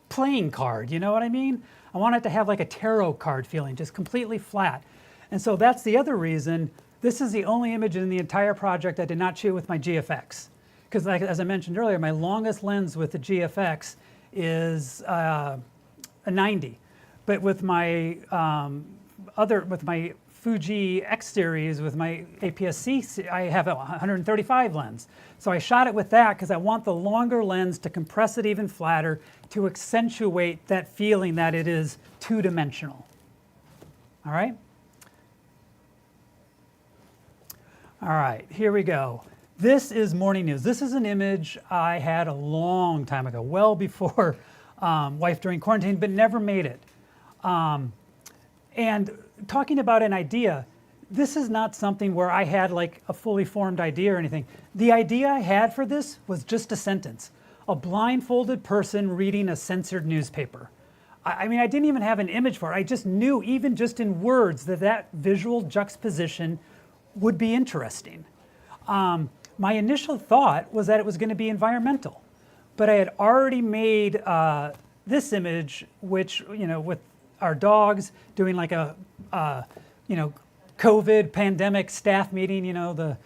playing card, you know what I mean? I want it to have like a tarot card feeling, just completely flat. And so that's the other reason. This is the only image in the entire project I did not shoot with my GFX. Because like, as I mentioned earlier, my longest lens with the GFX is a 90. But with my with my Fuji X series, with my APS-C, I have a 135 lens. So I shot it with that because I want the longer lens to compress it even flatter, to accentuate that feeling that it is two-dimensional. All right? All right, here we go. This is morning news. This is an image I had a long time ago, well before Wife During Quarantine, but never made it. And talking about an idea, this is not something where I had like a fully formed idea or anything. The idea I had for this was just a sentence. A blindfolded person reading a censored newspaper. I mean, I didn't even have an image for it. I just knew, even just in words, that visual juxtaposition would be interesting. My initial thought was that it was going to be environmental, but I had already made this image, which, you know, with our dogs doing like a, you know, COVID pandemic staff meeting, you know, the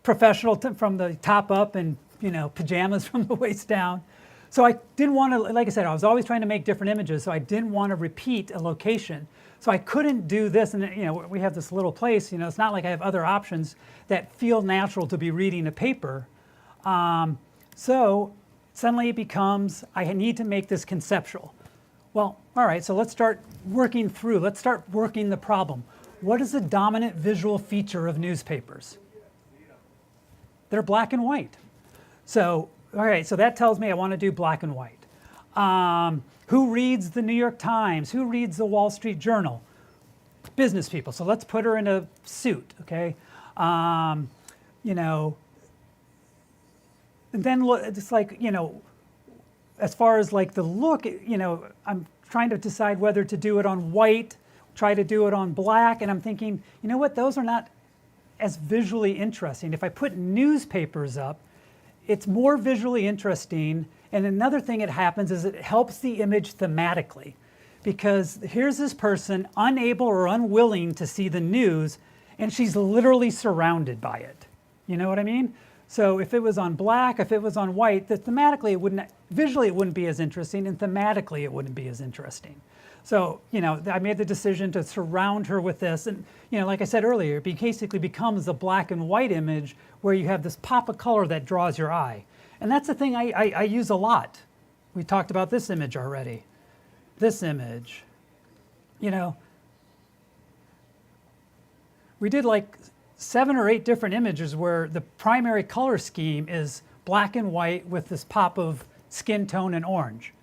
professional from the top up and, you know, pajamas from the waist down. So I didn't want to, like I said, I was always trying to make different images, so I didn't want to repeat a location. So I couldn't do this, and you know, we have this little place, you know, it's not like I have other options that feel natural to be reading a paper. So suddenly it becomes, I need to make this conceptual. Well, all right, so let's start working through, let's start working the problem. What is the dominant visual feature of newspapers? They're black and white. So, all right, so that tells me I want to do black and white. Who reads the New York Times? Who reads the Wall Street Journal? Business people. So let's put her in a suit, okay? You know, and then it's like, you know, as far as like the look, you know, I'm trying to decide whether to do it on white, try to do it on black, and I'm thinking, you know what, those are not as visually interesting. If I put newspapers up, it's more visually interesting. And another thing that happens is it helps the image thematically, because here's this person unable or unwilling to see the news, and she's literally surrounded by it. You know what I mean? So if it was on black, if it was on white, thematically it wouldn't, visually it wouldn't be as interesting, and thematically it wouldn't be as interesting. So, you know, I made the decision to surround her with this, and, you know, like I said earlier, it basically becomes a black and white image where you have this pop of color that draws your eye. And that's the thing I use a lot. We talked about this image already. This image, you know, we did like 7 or 8 different images where the primary color scheme is black and white with this pop of skin tone and orange.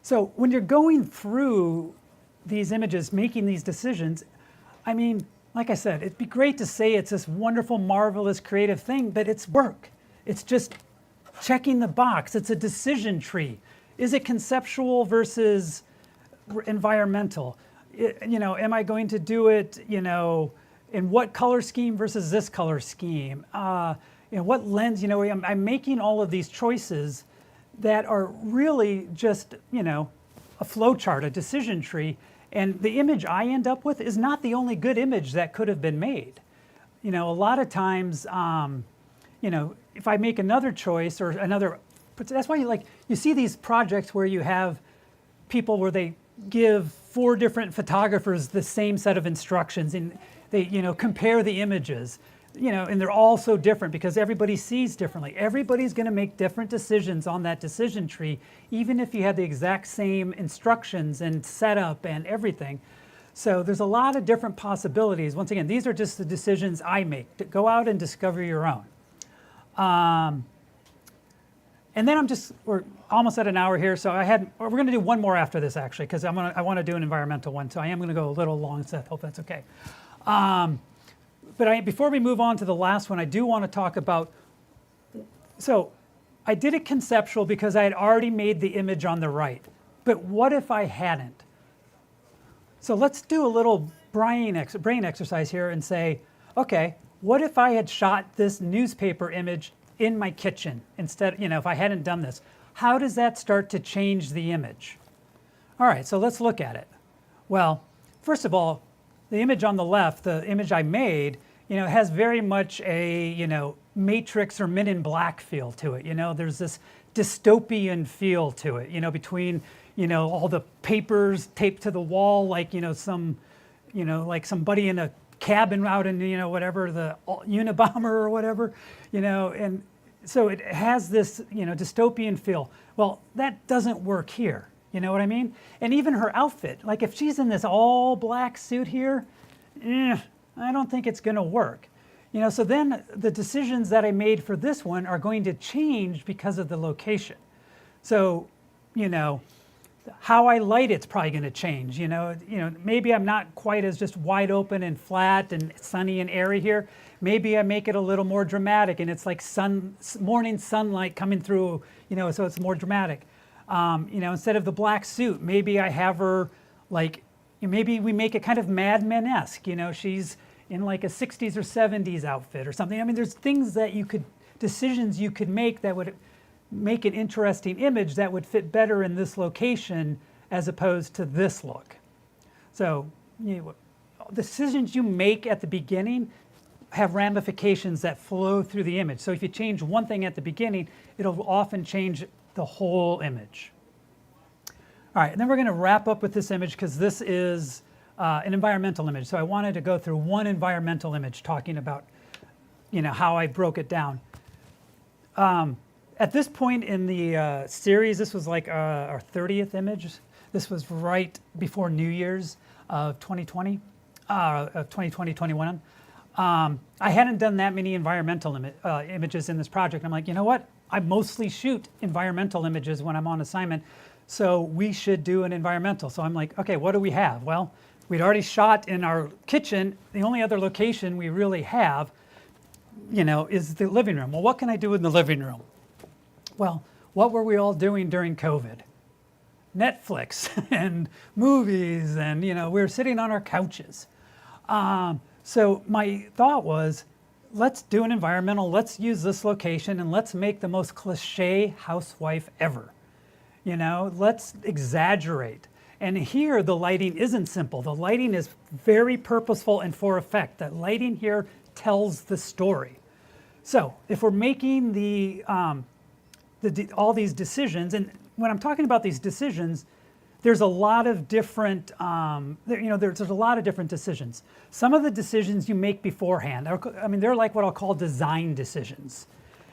So when you're going through these images, making these decisions, I mean, like I said, it'd be great to say it's this wonderful, marvelous, creative thing, but it's work. It's just checking the box. It's a decision tree. Is it conceptual versus environmental? Am I going to do it, in what color scheme versus this color scheme? What lens, I'm making all of these choices that are really just, a flow chart, a decision tree. And the image I end up with is not the only good image that could have been made. A lot of times, if I make another choice or another, but that's why you see these projects where you have people where they give 4 different photographers the same set of instructions and they, compare the images, and they're all so different because everybody sees differently. Everybody's going to make different decisions on that decision tree, even if you had the exact same instructions and setup and everything. So there's a lot of different possibilities. Once again, these are just the decisions I make. Go out and discover your own. And then we're almost at an hour here, so we're going to do one more after this actually, because I want to do an environmental one, so I am going to go a little long, Seth. Hope that's okay. But before we move on to the last one, I do want to talk about. So, I did it conceptual because I had already made the image on the right. But what if I hadn't? So let's do a little brain exercise here and say, okay, what if I had shot this newspaper image in my kitchen instead, if I hadn't done this? How does that start to change the image? All right, so let's look at it. Well, first of all, the image on the left, the image I made, has very much a, Matrix or Men in Black feel to it. There's this dystopian feel to it, between, all the papers taped to the wall, like, like somebody in a cabin out in, whatever, the Unabomber or whatever, and so it has this, dystopian feel. Well, that doesn't work here. You know what I mean? And even her outfit, like if she's in this all black suit here, I don't think it's going to work. So then the decisions that I made for this one are going to change because of the location. So, how I light it's probably going to change. Maybe I'm not quite as just wide open and flat and sunny and airy here. Maybe I make it a little more dramatic and it's like morning sunlight coming through, so it's more dramatic. Instead of the black suit, maybe I have her like, maybe we make it kind of Mad Men-esque. She's in like a 60s or 70s outfit or something. I mean, there's things that decisions you could make that would make an interesting image that would fit better in this location as opposed to this look. So, decisions you make at the beginning have ramifications that flow through the image. So if you change one thing at the beginning, it'll often change the whole image. All right, and then we're going to wrap up with this image because this is an environmental image. So I wanted to go through one environmental image talking about, how I broke it down. At this point in the series, this was like our 30th image. This was right before New Year's of 2020, of 2020-21. I hadn't done that many environmental images in this project. I'm like, you know what? I mostly shoot environmental images when I'm on assignment, so we should do an environmental. So I'm like, okay, what do we have? Well, we'd already shot in our kitchen. The only other location we really have, is the living room. Well, what can I do in the living room? Well, what were we all doing during COVID? Netflix and movies, and we were sitting on our couches. So my thought was, let's do an environmental, let's use this location, and let's make the most cliche housewife ever. Let's exaggerate. And here the lighting isn't simple. The lighting is very purposeful and for effect. The lighting here tells the story. So if we're making all these decisions, and when I'm talking about these decisions, there's a lot of different, there's a lot of different decisions. Some of the decisions you make beforehand, they're like what I'll call design decisions.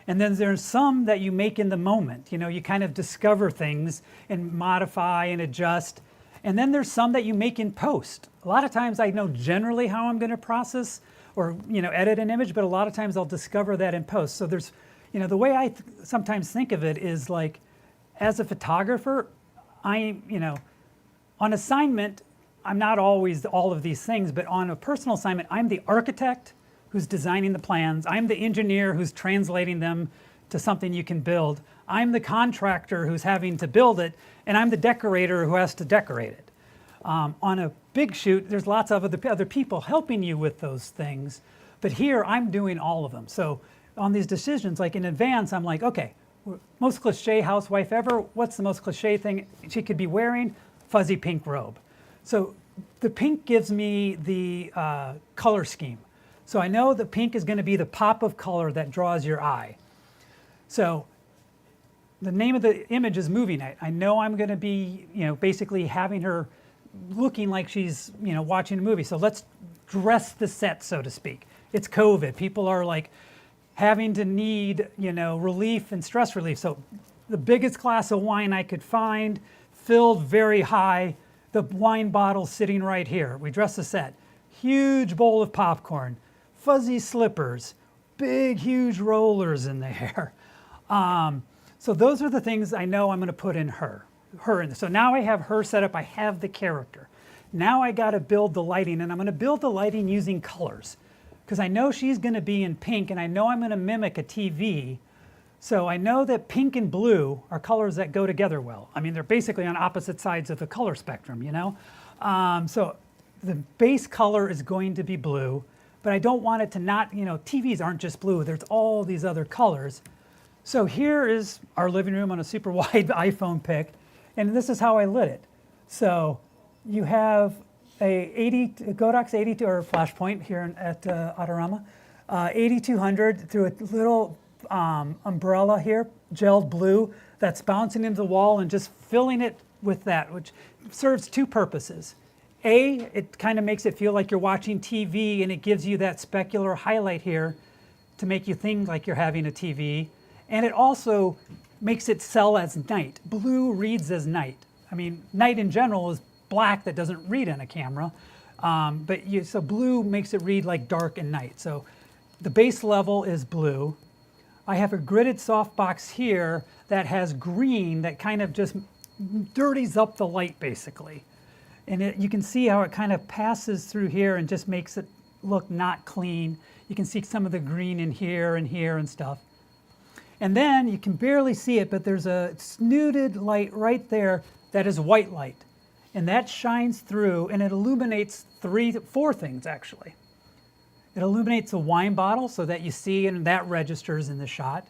And then there's some that you make in the moment. You kind of discover things and modify and adjust. And then there's some that you make in post. A lot of times I know generally how I'm going to process, or edit an image, but a lot of times I'll discover that in post. So there's, the way I sometimes think of it is like, as a photographer, on assignment, I'm not always all of these things, but on a personal assignment, I'm the architect who's designing the plans. I'm the engineer who's translating them to something you can build. I'm the contractor who's having to build it, and I'm the decorator who has to decorate it. On a big shoot, there's lots of other people helping you with those things, but here I'm doing all of them. So on these decisions, like in advance, I'm like, okay, most cliche housewife ever, what's the most cliche thing she could be wearing? Fuzzy pink robe. So the pink gives me the color scheme. So I know the pink is going to be the pop of color that draws your eye. So the name of the image is Movie Night. I know I'm going to be, basically having her looking like she's, watching a movie. So let's dress the set, so to speak. It's COVID. People are like having to need, relief and stress relief. So the biggest glass of wine I could find, filled very high, the wine bottle sitting right here. We dress the set. Huge bowl of popcorn, fuzzy slippers, big, huge rollers in the hair. So those are the things I know I'm going to put in her. So now I have her set up. I have the character. Now I got to build the lighting, and I'm going to build the lighting using colors, because I know she's going to be in pink, and I know I'm going to mimic a TV. So I know that pink and blue are colors that go together well. I mean, they're basically on opposite sides of the color spectrum, So the base color is going to be blue, but I don't want it to not, TVs aren't just blue. There's all these other colors. So here is our living room on a super wide iPhone pic, and this is how I lit it. So you have a Godox 82 or Flashpoint here at Adorama, 8200 through a little umbrella here, gelled blue, that's bouncing into the wall and just filling it with that, which serves two purposes. A, it kind of makes it feel like you're watching TV, and it gives you that specular highlight here to make you think like you're having a TV. And it also makes it sell as night. Blue reads as night. I mean, night in general is black that doesn't read on a camera, so blue makes it read like dark and night. So the base level is blue. I have a gridded softbox here that has green that kind of just dirties up the light, basically. And you can see how it kind of passes through here and just makes it look not clean. You can see some of the green in here and stuff. And then you can barely see it, but there's a snooted light right there that is white light. And that shines through, and it illuminates four things, actually. It illuminates the wine bottle so that you see, and that registers in the shot.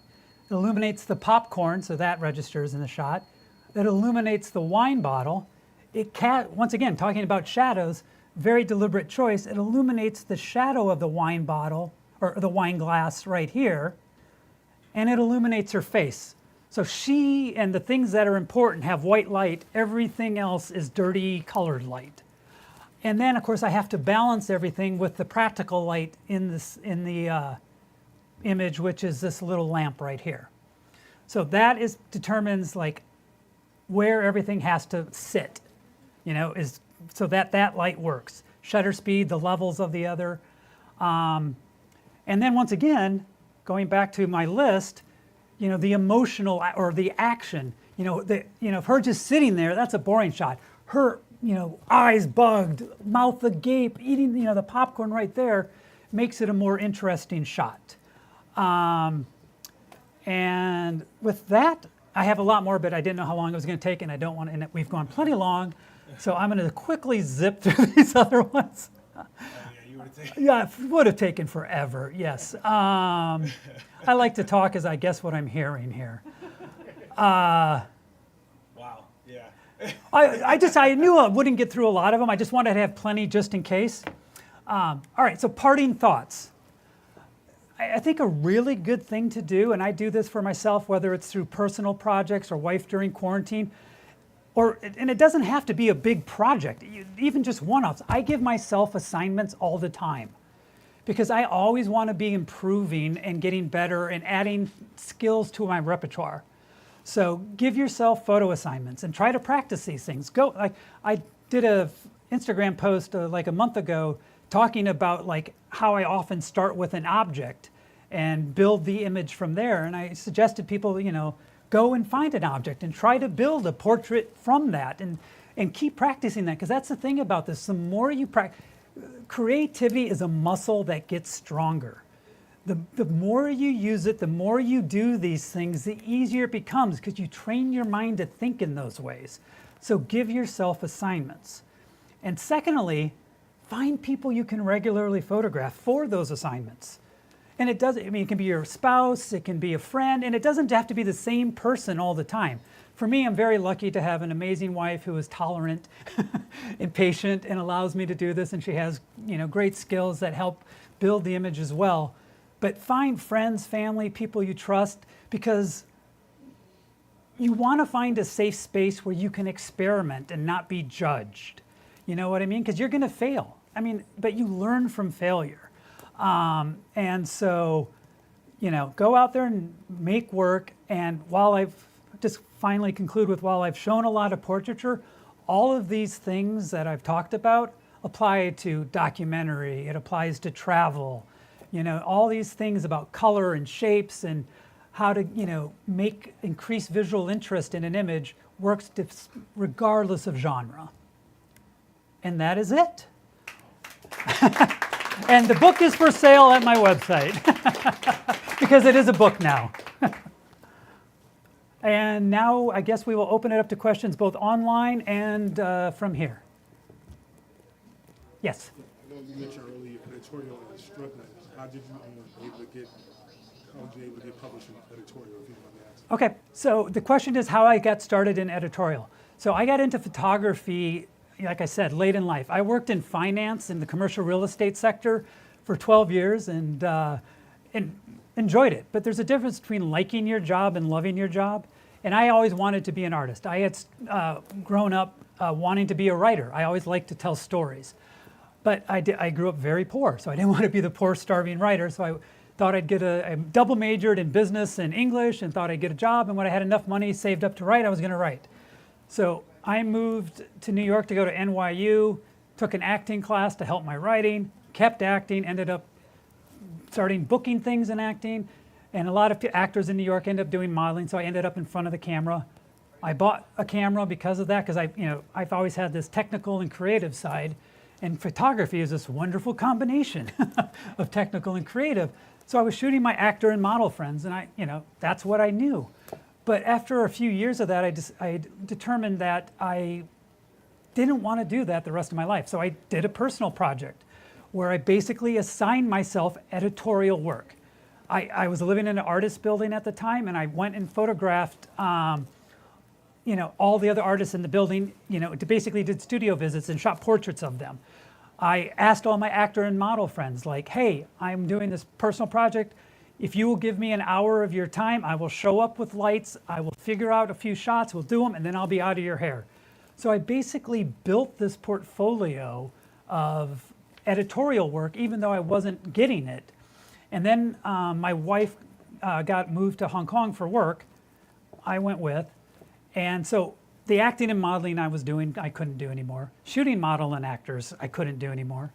It illuminates the popcorn, so that registers in the shot. It illuminates the wine bottle. Once again, talking about shadows, very deliberate choice. It illuminates the shadow of the wine bottle, or the wine glass right here, and it illuminates her face. So she and the things that are important have white light. Everything else is dirty colored light. And then, of course, I have to balance everything with the practical light in the image, which is this little lamp right here. So that determines like where everything has to sit, so that light works. Shutter speed, the levels of the other. And then once again, going back to my list, the emotional or the action, if her just sitting there, that's a boring shot. Her, eyes bugged, mouth agape, eating, the popcorn right there makes it a more interesting shot. And with that, I have a lot more, but I didn't know how long it was going to take, and I don't want to, and we've gone plenty long, so I'm going to quickly zip through these other ones. Yeah, it would have taken forever, yes. I like to talk as I guess what I'm hearing here. Wow, yeah. I knew I wouldn't get through a lot of them. I just wanted to have plenty just in case. All right, so parting thoughts. I think a really good thing to do, and I do this for myself, whether it's through personal projects or wife during quarantine, and it doesn't have to be a big project, even just one-offs. I give myself assignments all the time because I always want to be improving and getting better and adding skills to my repertoire. So give yourself photo assignments and try to practice these things. I did a Instagram post like a month ago talking about like how I often start with an object and build the image from there. And I suggested people, go and find an object and try to build a portrait from that, and keep practicing that, because that's the thing about this. The more you practice, creativity is a muscle that gets stronger. The more you use it, the more you do these things, the easier it becomes, because you train your mind to think in those ways. So give yourself assignments. And secondly, find people you can regularly photograph for those assignments. And it can be your spouse, it can be a friend, and it doesn't have to be the same person all the time. For me, I'm very lucky to have an amazing wife who is tolerant and patient and allows me to do this, and she has, great skills that help build the image as well. But find friends, family, people you trust, because you want to find a safe space where you can experiment and not be judged. You know what I mean? Because you're going to fail. But you learn from failure. And so, go out there and make work. And while I've shown a lot of portraiture, all of these things that I've talked about apply to documentary, it applies to travel, all these things about color and shapes and how to, increase visual interest in an image works regardless of genre. And that is it. And the book is for sale at my website, because it is a book now. And now I guess we will open it up to questions both online and from here. Yes? I know you mentioned earlier editorial is struggling. How did you able to get published in editorial, if you don't mind me asking? Okay, so the question is how I got started in editorial. So I got into photography, like I said, late in life. I worked in finance in the commercial real estate sector for 12 years and enjoyed it. But there's a difference between liking your job and loving your job. And I always wanted to be an artist. I had grown up wanting to be a writer. I always liked to tell stories. But I grew up very poor, so I didn't want to be the poor, starving writer. So I thought I double majored in business and English and thought I'd get a job. And when I had enough money saved up to write, I was going to write. So I moved to New York to go to NYU, took an acting class to help my writing, kept acting, ended up starting booking things in acting. And a lot of actors in New York end up doing modeling, so I ended up in front of the camera. I bought a camera because of that, because I've always had this technical and creative side. And photography is this wonderful combination of technical and creative. So I was shooting my actor and model friends, and that's what I knew. But after a few years of that, I determined that I didn't want to do that the rest of my life. So I did a personal project where I basically assigned myself editorial work. I was living in an artist building at the time, and I went and photographed all the other artists in the building, basically did studio visits and shot portraits of them. I asked all my actor and model friends, like, hey, I'm doing this personal project. If you will give me an hour of your time, I will show up with lights, I will figure out a few shots, we'll do them, and then I'll be out of your hair. So I basically built this portfolio of editorial work, even though I wasn't getting it. And then my wife got moved to Hong Kong for work. I went with. And so the acting and modeling I was doing, I couldn't do anymore. Shooting model and actors, I couldn't do anymore.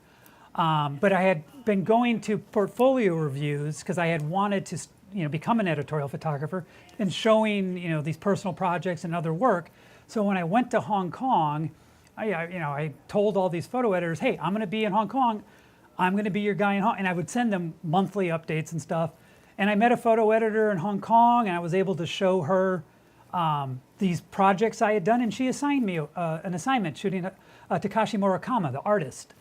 But I had been going to portfolio reviews because I had wanted to become an editorial photographer and showing these personal projects and other work. So when I went to Hong Kong, I told all these photo editors, hey, I'm going to be in Hong Kong. I'm going to be your guy in Hong Kong. And I would send them monthly updates and stuff. And I met a photo editor in Hong Kong, and I was able to show her these projects I had done. And she assigned me an assignment shooting Takashi Murakami, the artist.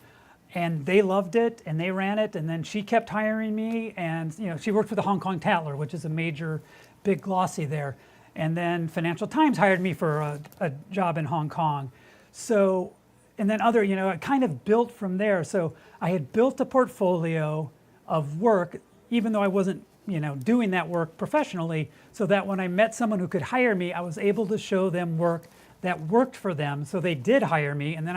And they loved it, and they ran it. And then she kept hiring me. And she worked for the Hong Kong Tatler, which is a major, big glossy there. And then Financial Times hired me for a job in Hong Kong. So, and then I kind of built from there. So I had built a portfolio of work, even though I wasn't, doing that work professionally, so that when I met someone who could hire me, I was able to show them work that worked for them. So they did hire me. And then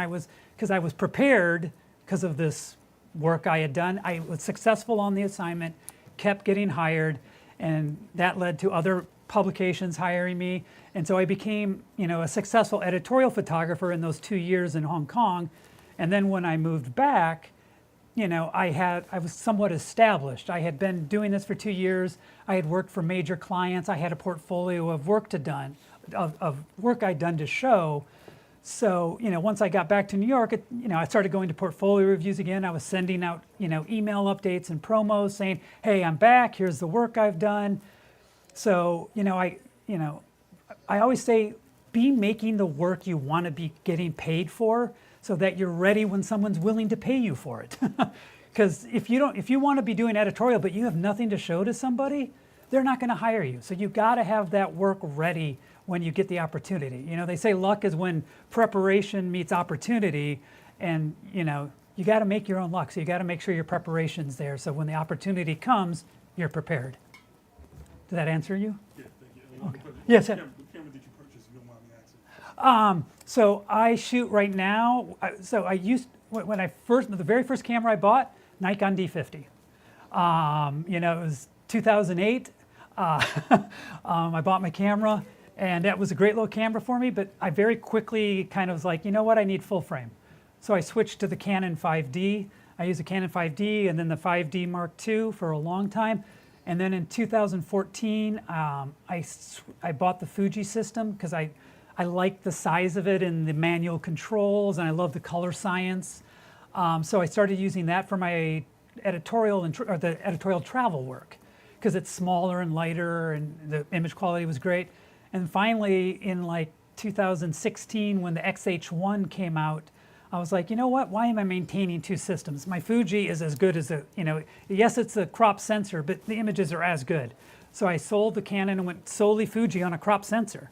because I was prepared because of this work I had done, I was successful on the assignment, kept getting hired, and that led to other publications hiring me. And so I became, a successful editorial photographer in those 2 years in Hong Kong. And then when I moved back, you know, I was somewhat established. I had been doing this for 2 years. I had worked for major clients. I had a portfolio of work of work I'd done to show. So, you know, once I got back to New York, you know, I started going to portfolio reviews again. I was sending out, you know, email updates and promos saying, hey, I'm back. Here's the work I've done. So, you know, I always say, be making the work you want to be getting paid for, so that you're ready when someone's willing to pay you for it. Because if you want to be doing editorial but you have nothing to show to somebody, they're not going to hire you. So you got to have that work ready when you get the opportunity. You know, they say luck is when preparation meets opportunity, and you know, you got to make your own luck. So you got to make sure your preparation's there, so when the opportunity comes, you're prepared. Did that answer you? Yeah, thank you. Okay. Yes, sir. What camera did you purchase, if you don't mind me asking? So I shoot right now. So I used, when the very first camera I bought, Nikon D50. You know, it was 2008. I bought my camera, and that was a great little camera for me, but I very quickly kind of was like, you know what, I need full frame. So I switched to the Canon 5D. I used the Canon 5D and then the 5D Mark II for a long time. And then in 2014, I bought the Fuji system because I liked the size of it and the manual controls, and I love the color science. So I started using that for my editorial the editorial travel work, because it's smaller and lighter and the image quality was great. And finally, in like 2016, when the XH1 came out, I was like, you know what, why am I maintaining two systems? My Fuji is as good as yes, it's a crop sensor, but the images are as good. So I sold the Canon and went solely Fuji on a crop sensor,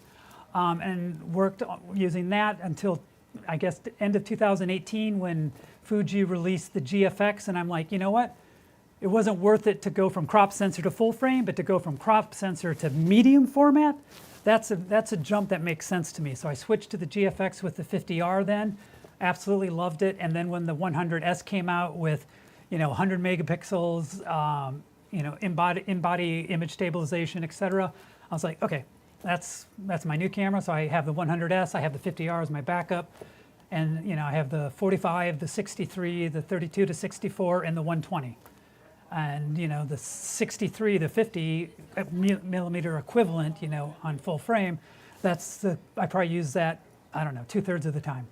and worked using that until, I guess, the end of 2018, when Fuji released the GFX, and I'm like, you know what? It wasn't worth it to go from crop sensor to full frame, but to go from crop sensor to medium format, that's a jump that makes sense to me. So I switched to the GFX with the 50R then, absolutely loved it. And then when the 100S came out with, 100 megapixels, in-body image stabilization, et cetera, I was like, okay, that's my new camera. So I have the 100S, I have the 50R as my backup, and I have the 45, the 63, the 32 to 64, and the 120. And the 63, the 50 millimeter equivalent, on full frame, I probably use that, I don't know, 2/3 of the time.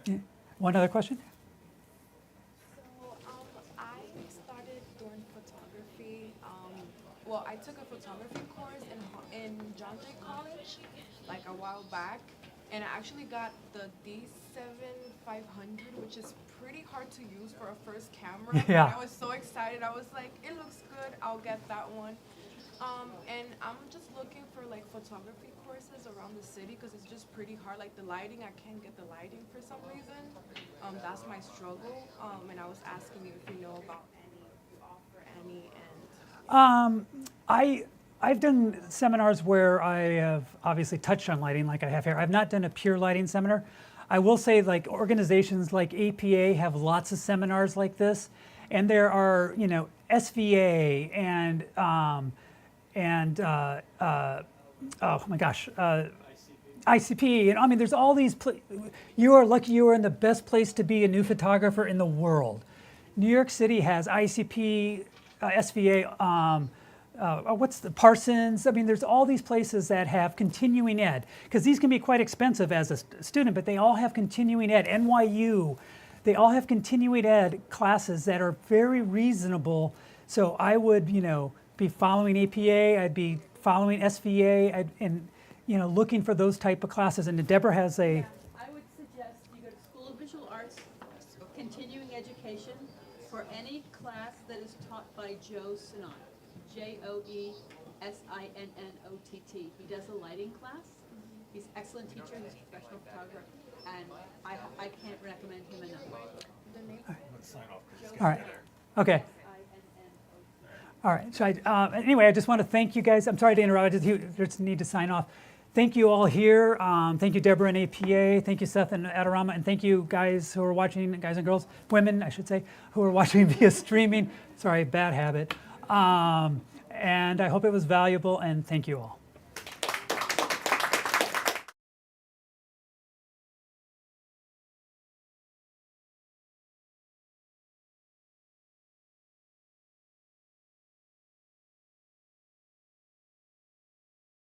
Yeah. One other question? So I started doing photography. Well, I took a photography course in John Jay College, like a while back, and I actually got the D7500, which is pretty hard to use for a first camera. Yeah. I was so excited. I was like, it looks good. I'll get that one. And I'm just looking for like photography courses around the city, because it's just pretty hard. Like the lighting, I can't get the lighting for some reason. That's my struggle. And I was asking you if you know about any, if you offer any, and I've done seminars where I have obviously touched on lighting, like I have here. I've not done a pure lighting seminar. I will say, like, organizations like APA have lots of seminars like this, and there are, SVA and oh my gosh, ICP, and I mean, there's all these. You are lucky you are in the best place to be a new photographer in the world. New York City has ICP, SVA. What's the Parsons? I mean, there's all these places that have continuing ed, because these can be quite expensive as a student, but they all have continuing ed. NYU, they all have continuing ed classes that are very reasonable. So I would, be following APA. I'd be following SVA, and looking for those type of classes. And Deborah has a. Yeah, I would suggest you go to School of Visual Arts, continuing education, for any class that is taught by Joe Sinnott. Joessinnott. He does a lighting class. He's an excellent teacher. He's a professional photographer, and I can't recommend him enough. All right. Okay. All right. So anyway, I just want to thank you guys. I'm sorry to interrupt. I just need to sign off. Thank you all here. Thank you, Deborah and APA. Thank you, Seth and Adorama. And thank you guys who are watching, guys and girls, women, I should say, who are watching via streaming. Sorry, bad habit. And I hope it was valuable, and thank you all.